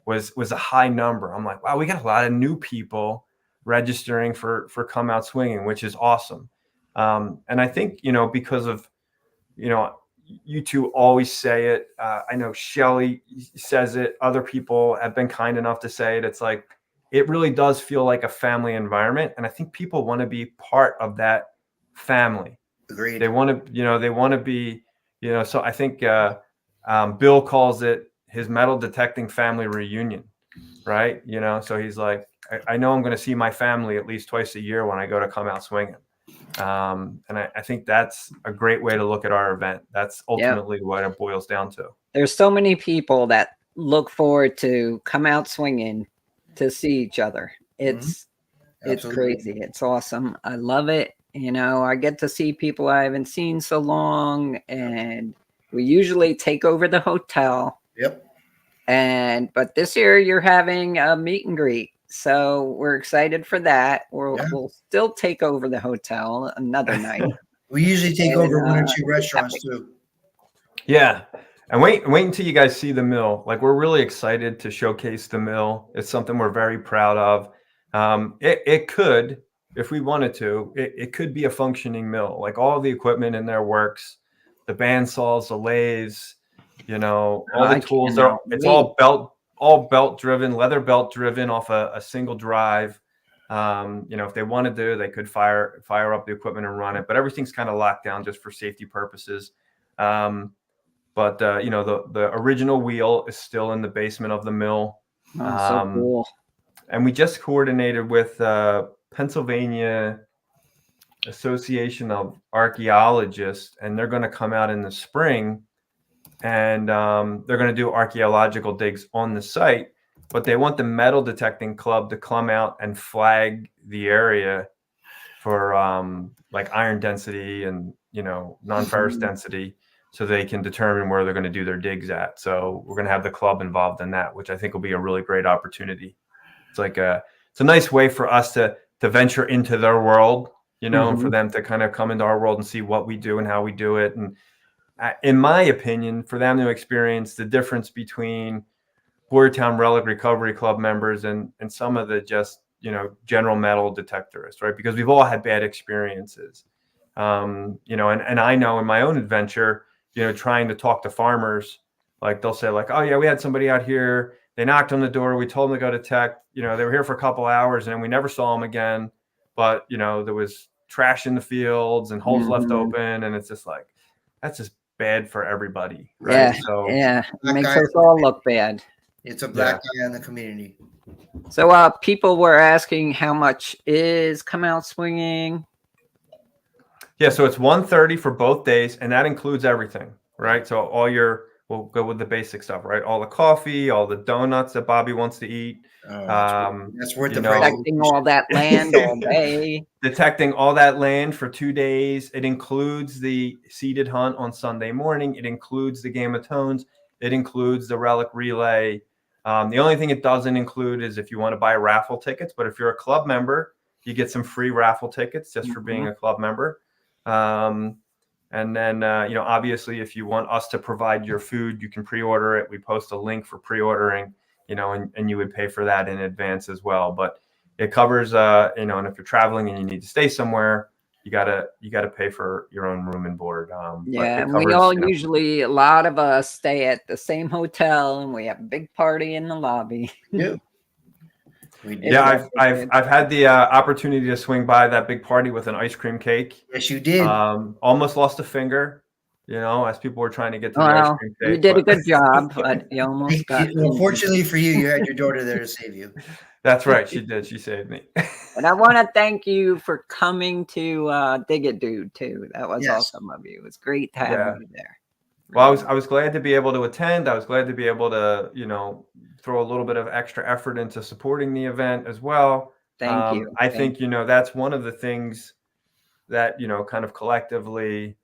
was a high number. I'm like, wow, we got a lot of new people registering for come out swinging, which is awesome. And I think, because of, you two always say it. I know Shelly says it. Other people have been kind enough to say it. It's like, it really does feel like a family environment. And I think people want to be part of that family. Agreed. They want to be, so I think Bill calls it his metal detecting family reunion, right? So he's like, I know I'm going to see my family at least twice a year when I go to come out swinging. And I think that's a great way to look at our event. That's ultimately what it boils down to. There's so many people that look forward to come out swinging to see each other. It's crazy. It's awesome. I love it. I get to see people I haven't seen so long, and we usually take over the hotel. Yep. But this year you're having a meet and greet. So we're excited for that. We'll still take over the hotel another night. We usually take over 1 or 2 restaurants too. Yeah. And wait until you guys see the mill. Like, we're really excited to showcase the mill. It's something we're very proud of. It could, if we wanted to, it could be a functioning mill. Like, all the equipment in there works. The bandsaws, the lathes, all the I tools cannot it's wait. all belt driven, leather belt driven off a single drive. If they wanted to, they could fire up the equipment and run it, but everything's kind of locked down just for safety purposes. But the original wheel is still in the basement of the mill. Oh, so cool. And we just coordinated with Pennsylvania Association of Archaeologists, and they're going to come out in the spring, and they're going to do archaeological digs on the site. But they want the metal detecting club to come out and flag the area for like iron density and non-ferrous density, so they can determine where they're going to do their digs at. So we're going to have the club involved in that, which I think will be a really great opportunity. It's a nice way for us to venture into their world, and for them to kind of come into our world and see what we do and how we do it. And in my opinion, for them to experience the difference between Boyertown Relic Recovery Club members and some of the just general metal detectorists, right? Because we've all had bad experiences, and I know in my own adventure, trying to talk to farmers, like they'll say like, oh yeah, we had somebody out here, they knocked on the door, we told them to go detect, they were here for a couple hours and we never saw them again, but there was trash in the fields and holes left open, and it's just like, that's just bad for everybody, right? It makes us all look bad. It's a black guy in the community. So people were asking how much is Come Out Swinging. Yeah, so it's $130 for both days, and that includes everything, right? So we'll go with the basic stuff, right? All the coffee, all the donuts that Bobby wants to eat. That's worth the price. Detecting all that land all day. Detecting all that land for 2 days. It includes the seeded hunt on Sunday morning. It includes the Game of Tones. It includes the relic relay. The only thing it doesn't include is if you want to buy raffle tickets. But if you're a club member, you get some free raffle tickets just for being a club member. And then, obviously, if you want us to provide your food, you can pre-order it. We post a link for pre-ordering, and you would pay for that in advance as well. But it covers, and if you're traveling and you need to stay somewhere, you gotta pay for your own room and board. And we all usually, a lot of us stay at the same hotel, and we have a big party in the lobby. Yeah. Yeah, I've had the opportunity to swing by that big party with an ice cream cake. Yes, you did. Almost lost a finger, as people were trying to get to the ice cream cake. You did a good job, but you almost got. Fortunately for you, you had your daughter there to save you. That's right, she did. She saved me. And I want to thank you for coming to Dig It Dude too. That was awesome of you. It was great to have you there. Well, I was glad to be able to attend. I was glad to be able to, throw a little bit of extra effort into supporting the event as well. Thank you. I think, that's one of the things that, kind of collectively,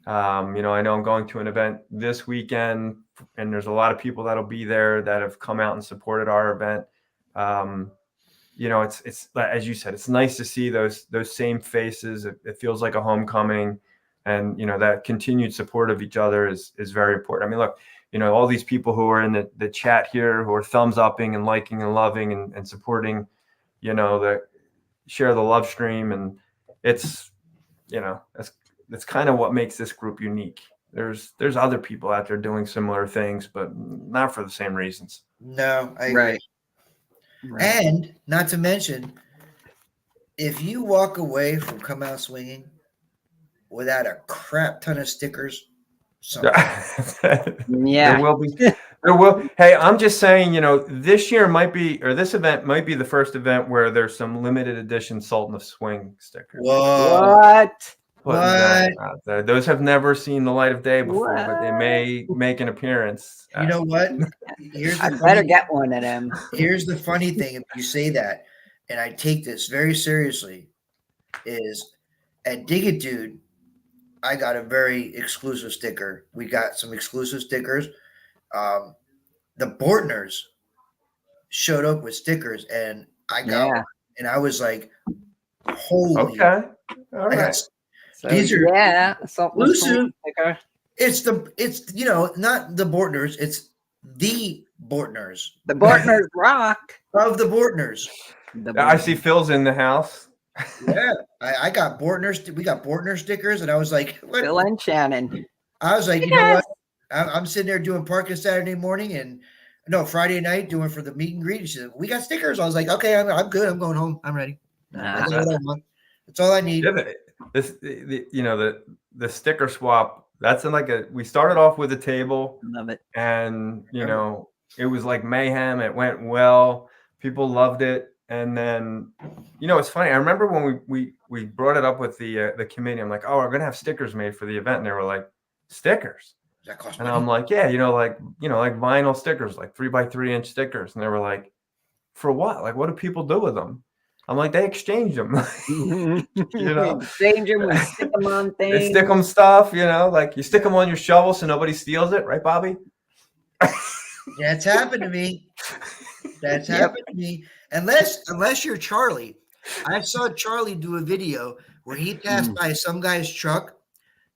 I know I'm going to an event this weekend, and there's a lot of people that'll be there that have come out and supported our event. It's as you said, it's nice to see those same faces. It feels like a homecoming. And, that continued support of each other is very important. I mean, look, all these people who are in the chat here, who are thumbs upping and liking and loving and supporting, share the love stream. And it's, that's kind of what makes this group unique. There's other people out there doing similar things, but not for the same reasons. No, I agree. Right. And not to mention, if you walk away from Come Out Swinging without a crap ton of stickers, there will be. There will. Hey, I'm just saying, this year might be, or this event might be the first event where there's some limited edition Sultan of Swing stickers. What? Those have never seen the light of day before, but they may make an appearance. You know what? I better get one of them. Here's the funny thing: if you say that, and I take this very seriously, is at Dig It Dude, I got a very exclusive sticker. We got some exclusive stickers. The Bortners showed up with stickers, and I got one, and I was like, "Holy!" Okay, all right. These are exclusive sticker. It's not the Bortners, it's the Bortners. The Bortners rock. Of the Bortners. The I see Bortners. Phil's in the house. Yeah. I got Bortners. We got Bortner stickers, and I was like, what? Phil and Shannon. I was like, you know what? I'm sitting there doing parking Saturday morning and no Friday night doing for the meet and greet. She said, we got stickers. I was like, okay, I'm good. I'm going home. I'm ready. That's all I want. That's all I need. Yeah, the sticker swap. That's we started off with a table, Love it. and it was like mayhem. It went well. People loved it, and then it's funny. I remember when we brought it up with the committee. I'm like, oh, we're gonna have stickers made for the event, and they were like, stickers. That cost And money? I'm like, yeah, like vinyl stickers, like 3x3 inch stickers. And they were like, for what? Like, what do people do with them? I'm like, they exchange them. Exchange them, we stick them on They things. stick them stuff, like you stick them on your shovel so nobody steals it, right, Bobby? That's happened to me. That's happened to me. Unless you're Charlie. I saw Charlie do a video where he passed by some guy's truck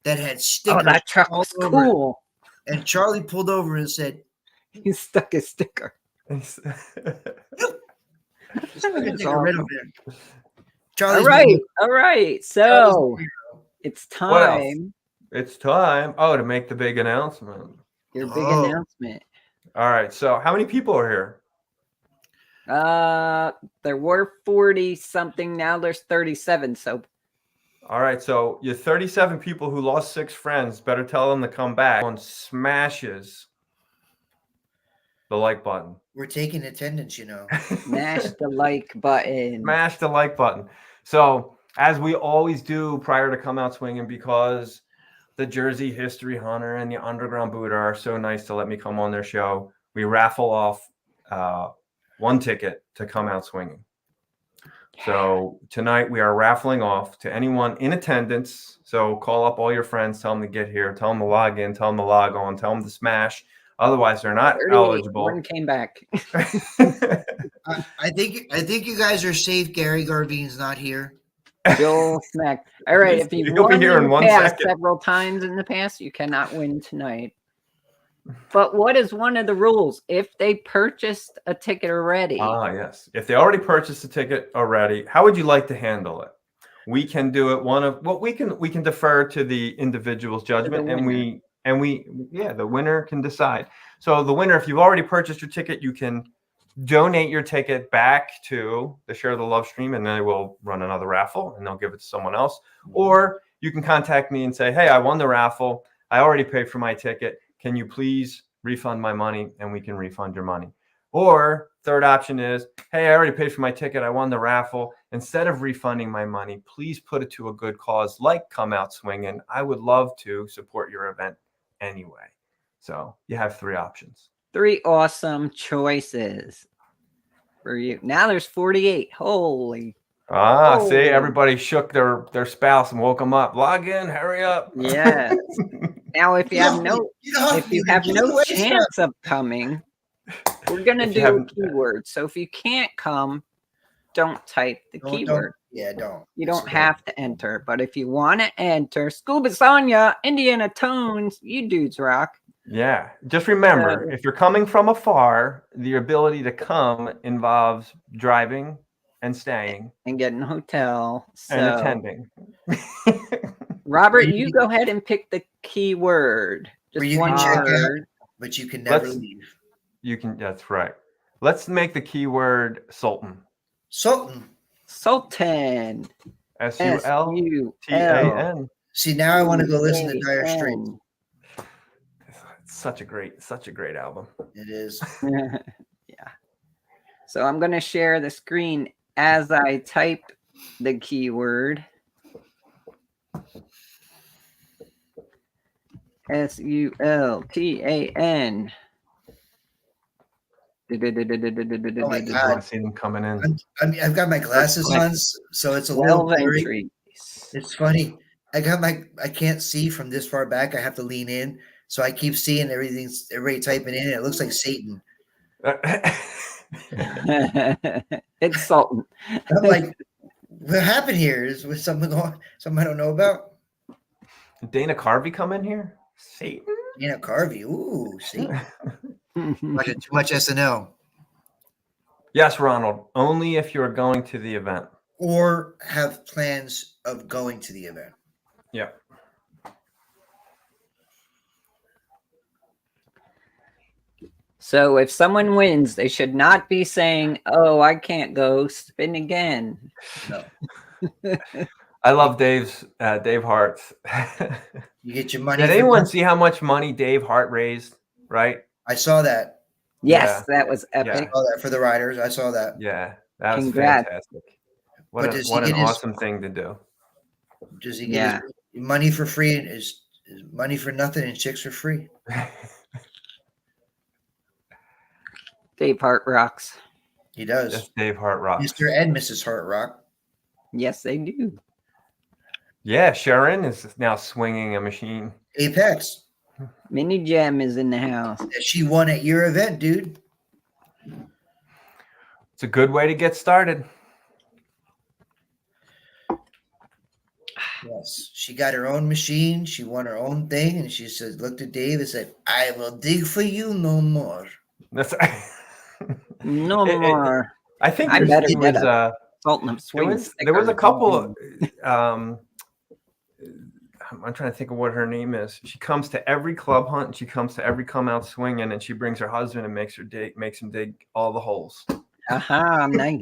that had stickers. Oh, that truck all was over it. cool. And Charlie pulled over and said, He stuck a sticker. "Just fucking That's take a rid of awesome. it." Charlie's All right. So it's What else? time. It's time. Oh, to make the big announcement. Your big Oh. announcement. All right. So how many people are here? There were 40 something. Now there's 37. So All right. So you 37 people who lost 6 friends, better tell them to come back. One smashes the like button. We're taking attendance, smash the like button. Smash the like button. So as we always do prior to Come Out Swinging, because the Jersey History Hunter and the Underground Buddha are so nice to let me come on their show, we raffle off 1 ticket to Come Out Swinging. So tonight we are raffling off to anyone in attendance. So call up all your friends, tell them to get here, tell them to log in, tell them to log on, tell them to smash. Otherwise, they're not 38, eligible. One came back. I think you guys are safe. Gary Garvine's not here. Joel smack. All right. If you've He'll be won here in in 1 the past second. several times in the past, you cannot win tonight. But what is one of the rules? If they purchased a ticket already, Yes. If they already purchased a ticket already, how would you like to handle it? We can do it. We can defer to the individual's judgment, and the winner can decide. So the winner, if you've already purchased your ticket, you can donate your ticket back to the Share the Love stream, and then they will run another raffle and they'll give it to someone else. Or you can contact me and say, hey, I won the raffle. I already paid for my ticket. Can you please refund my money? And we can refund your money. Or third option is, hey, I already paid for my ticket. I won the raffle. Instead of refunding my money, please put it to a good cause like Come Out Swinging. I would love to support your event anyway. So you have 3 options. 3 awesome choices for you. Now there's 48. Holy. See, everybody shook their spouse and woke them up. Log in, hurry up. Yes. Now, if you have no giveaway chance of coming, we're gonna If you do a haven't- keyword. So if you can't come, don't type the keyword. Don't. You don't have to enter. But if you want to enter, Scuba Sonya, Indiana Tones, you dudes rock. Yeah. Just remember, if you're coming from afar, the ability to come involves driving and staying And getting a hotel. So, and attending. Robert, you go ahead and pick the keyword. Where Just you one can check out. word. But you can never Let's- leave. You can. That's right. Let's make the keyword Sultan. Sultan. Sultan. SULTAN. See, now I want to go listen to Dire Straits. It's such a great album. It is. Yeah. So I'm going to share the screen as I type the keyword. SULTAN. Oh my I God. see them coming in. I've got my glasses on, so it's a little 12 blurry. entries. It's funny. I can't see from this far back. I have to lean in. So I keep seeing everybody typing in. And it looks like Satan. It's Sultan. I'm like, what happened here? Is with something I don't know about? Did Dana Carvey come in here? Satan? Dana Carvey. Ooh, see. Watching too much SNL. Yes, Ronald. Only if you're going to the event. Or have plans of going to the event. Yeah. So if someone wins, they should not be saying, "Oh, I can't go. Spin again." No. I love Dave Hart's. You get your money. Did for anyone nothing. see how much money Dave Hart raised? Right? I saw that. Yes, Yeah. that was I epic. saw that for the riders. I saw that. Yeah. That was Congrats. fantastic. But does he What an get his- awesome thing to do. Does he get Yeah. his money for free? Is money for nothing and chicks for free? Dave Hart rocks. He does. Yes, Dave Hart rocks. Mr. and Mrs. Hart rock. Yes, they do. Yeah, Sharon is now swinging a machine. Apex. Mini Gem is in the house. That she won at your event, dude. It's a good way to get started. Yes. She got her own machine. She won her own thing. And she said, looked at Dave and said, I will dig for you no more. That's. No It- more. I think I there's- better it get was a Sultan of there Swing. there was a sticker. couple. I'm trying to think of what her name is. She comes to every club hunt and she comes to every come out swinging, and she brings her husband and makes him dig all the holes. Aha, nice.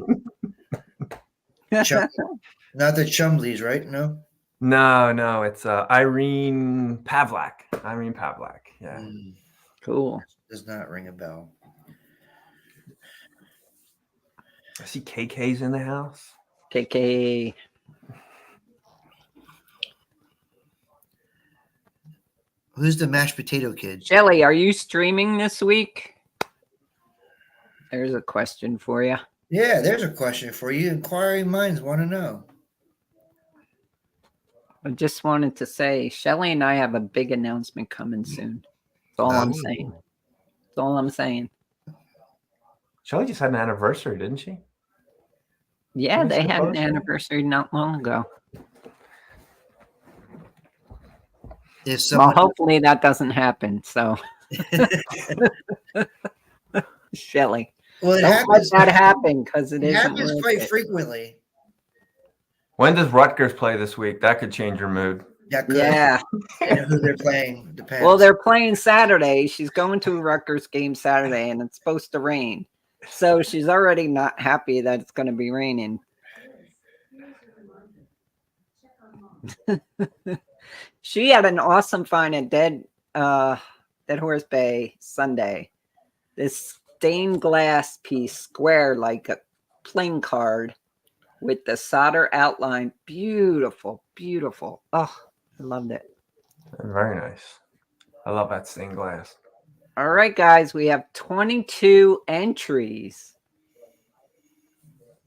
Chum- Not the Chumleys, right? No. No, it's Irene Pavlak. Yeah. Cool. Does not ring a bell. I see KK's in the house. KK. Who's the mashed potato kid? Shelly, are you streaming this week? There's a question for you. Yeah, there's a question for you. Inquiring minds want to know. I just wanted to say, Shelly and I have a big announcement coming soon. That's all I'm saying. That's all I'm saying. Shelly just had an anniversary, didn't she? Yeah, Let me they see the had an photos. anniversary not long ago. If Well, someone, hopefully that doesn't happen. So, Shelly, well, it don't happens. let that happen because it It isn't happens worth quite it. frequently. When does Rutgers play this week? That could change your mood. That could, Yeah. and who they're playing depends. Well, they're playing Saturday. She's going to a Rutgers game Saturday, and it's supposed to rain. So she's already not happy that it's going to be raining. She had an awesome find at Dead Horse Bay Sunday. This stained glass piece, square like a playing card with the solder outline. Beautiful, beautiful. Oh, I loved it. Very nice. I love that stained glass. All right, guys, we have 22 entries.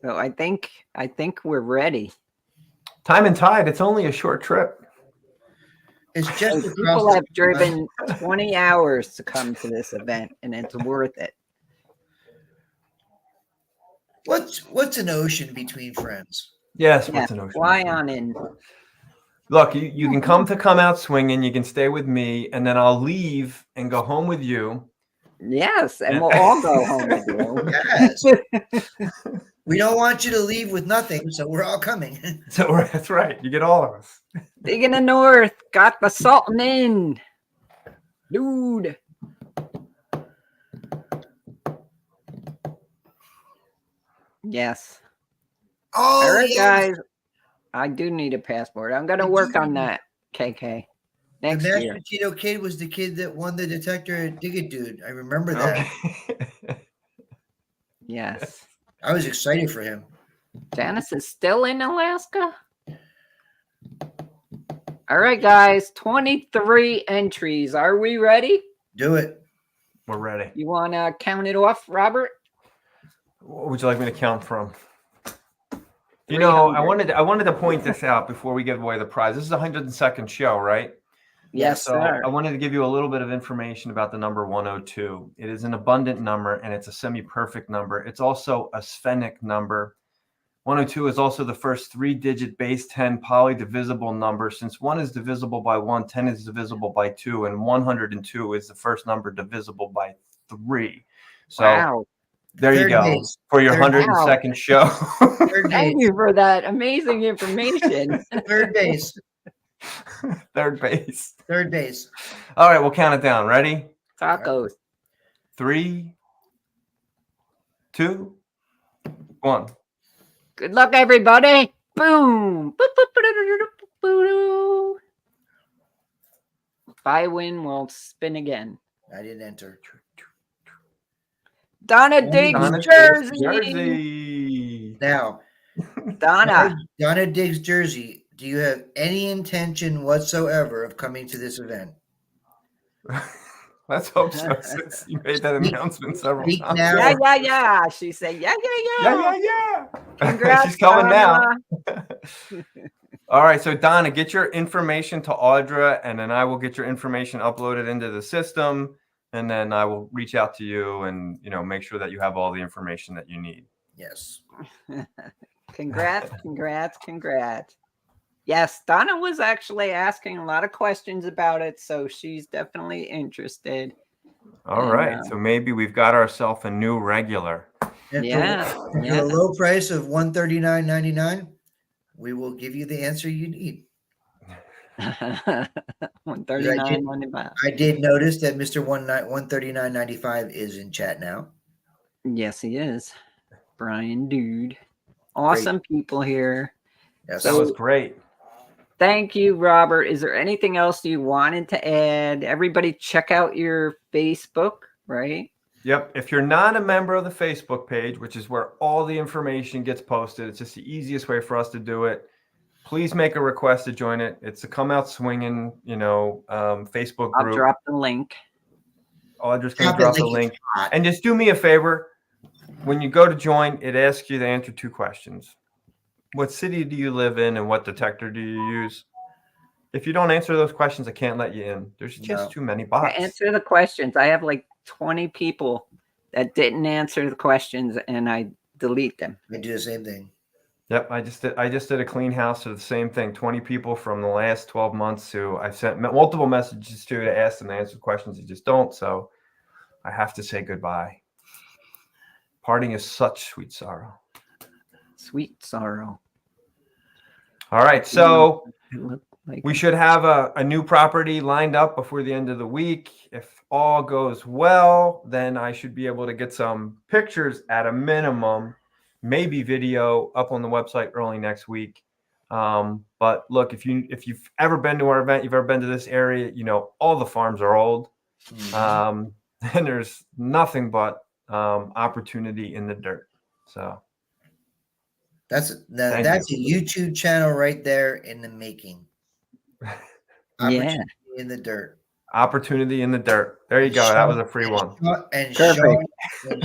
So I think we're ready. Time and tide. It's only a short trip. It's just So across people the- have driven 20 hours to come to this event, and it's worth it. What's an ocean between friends? Yes. Yeah, What's an ocean? fly on in. Look, you can come out swinging. You can stay with me, and then I'll leave and go home with you. Yes, and we'll all go home with you. Yes. We don't want you to leave with nothing, so we're all coming. So that's right. You get all of us. Dig in the north, got the Sultan in. Dude. Yes. Oh, All right, yes. guys. I do need a passport. I'm going to work on that, KK. The Next mashed year. potato kid was the kid that won the detector at Dig It Dude. I remember that. Okay. Yes. I was excited for him. Janice is still in Alaska? All right, guys. 23 entries. Are we ready? Do it. We're ready. You want to count it off, Robert? What would you like me to count from? You know, 300. I wanted to point this out before we give away the prize. This is the 102nd show, right? Yes, So sir. I wanted to give you a little bit of information about the number 102. It is an abundant number and it's a semi-perfect number. It's also a sphenic number. 102 is also the first 3-digit base 10 polydivisible number. Since 1 is divisible by 1, 10 is divisible by 2, and 102 is the first number divisible by 3. So Wow. there you Third go base. for your Third 102nd show. Third Thank base. you for that amazing information. Third base. Third base. Third base. All right, we'll count it down. Ready? Tacos. 3, 2, 1. Good luck, everybody. Boom. Boop, boop, ba-da-da-da-da-boo-doo. If I win, we'll spin again. I didn't enter. Donna Diggs, Donna Jersey. Jersey. Now, Donna. Donna Diggs, Jersey, do you have any intention whatsoever of coming to this event? Let's hope so, since you made that announcement several Speak times. now. Yeah. She said, yeah. Yeah. Congrats, She's coming Donna. now. All right, so Donna, get your information to Audra, and then I will get your information uploaded into the system, and then I will reach out to you and make sure that you have all the information that you need. Yes. Congrats. Yes, Donna was actually asking a lot of questions about it, so she's definitely interested. All right, so maybe we've got ourselves a new regular. And Yeah. for a low price of $139.99, we will give you the answer you need. $139.95. I did notice that Mr. 139.95 is in chat now. Yes, he is. Brian, dude. Awesome people here. Yes. That was great. Thank you, Robert. Is there anything else you wanted to add? Everybody check out your Facebook, right? Yep. If you're not a member of the Facebook page, which is where all the information gets posted, it's just the easiest way for us to do it. Please make a request to join it. It's the Come Out Swinging, Facebook group. I'll drop the link. Audra's going to drop the link. And just do me a favor. When you go to join, it asks you to answer 2 questions. What city do you live in and what detector do you use? If you don't answer those questions, I can't let you in. There's just too many bots. Answer the questions. I have like 20 people that didn't answer the questions, and I delete them. I do the same thing. Yep, I just did a clean house of the same thing. 20 people from the last 12 months who I sent multiple messages to ask them to answer questions. They just don't, so I have to say goodbye. Parting is such sweet sorrow. Sweet sorrow. All right, so Like we should have a new property lined up before the end of the week. If all goes well, then I should be able to get some pictures at a minimum, maybe video up on the website early next week. But look, if you've ever been to our event, you've ever been to this area, all the farms are old. And there's nothing but opportunity in the dirt. So that's a YouTube channel right there in the making. Opportunity in the dirt. Opportunity in the dirt. There you go. That was a free one. And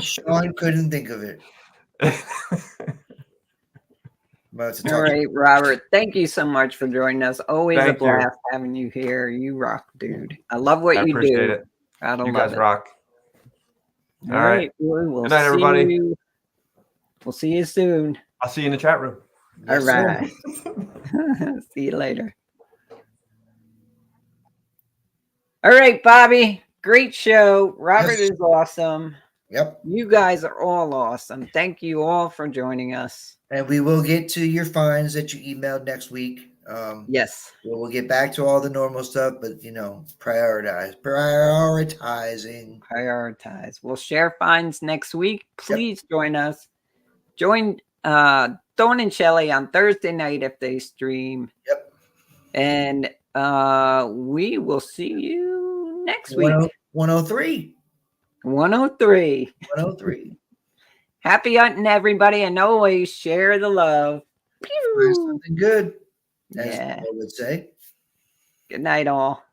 Sean couldn't think of it. All right, Robert. Thank you so much for joining us. Always a blast having you here. You rock, dude. I love what you do. Appreciate it. You guys rock. All right. We'll Good night, everybody. We'll see you soon. I'll see you in the chat room. All right. See you later. All right, Bobby. Great show. Robert is awesome. Yep. You guys are all awesome. Thank you all for joining us. And we will get to your fines that you emailed next week. Yes. We'll get back to all the normal stuff, but prioritizing. Prioritize. We'll share fines next week. Please join us. Join Dawn and Shelly on Thursday night if they stream. Yep. And we will see you next week. 103. 103. 103. Happy hunting, everybody, and always share the love. Pew. Something good, as I would say. Good night, all.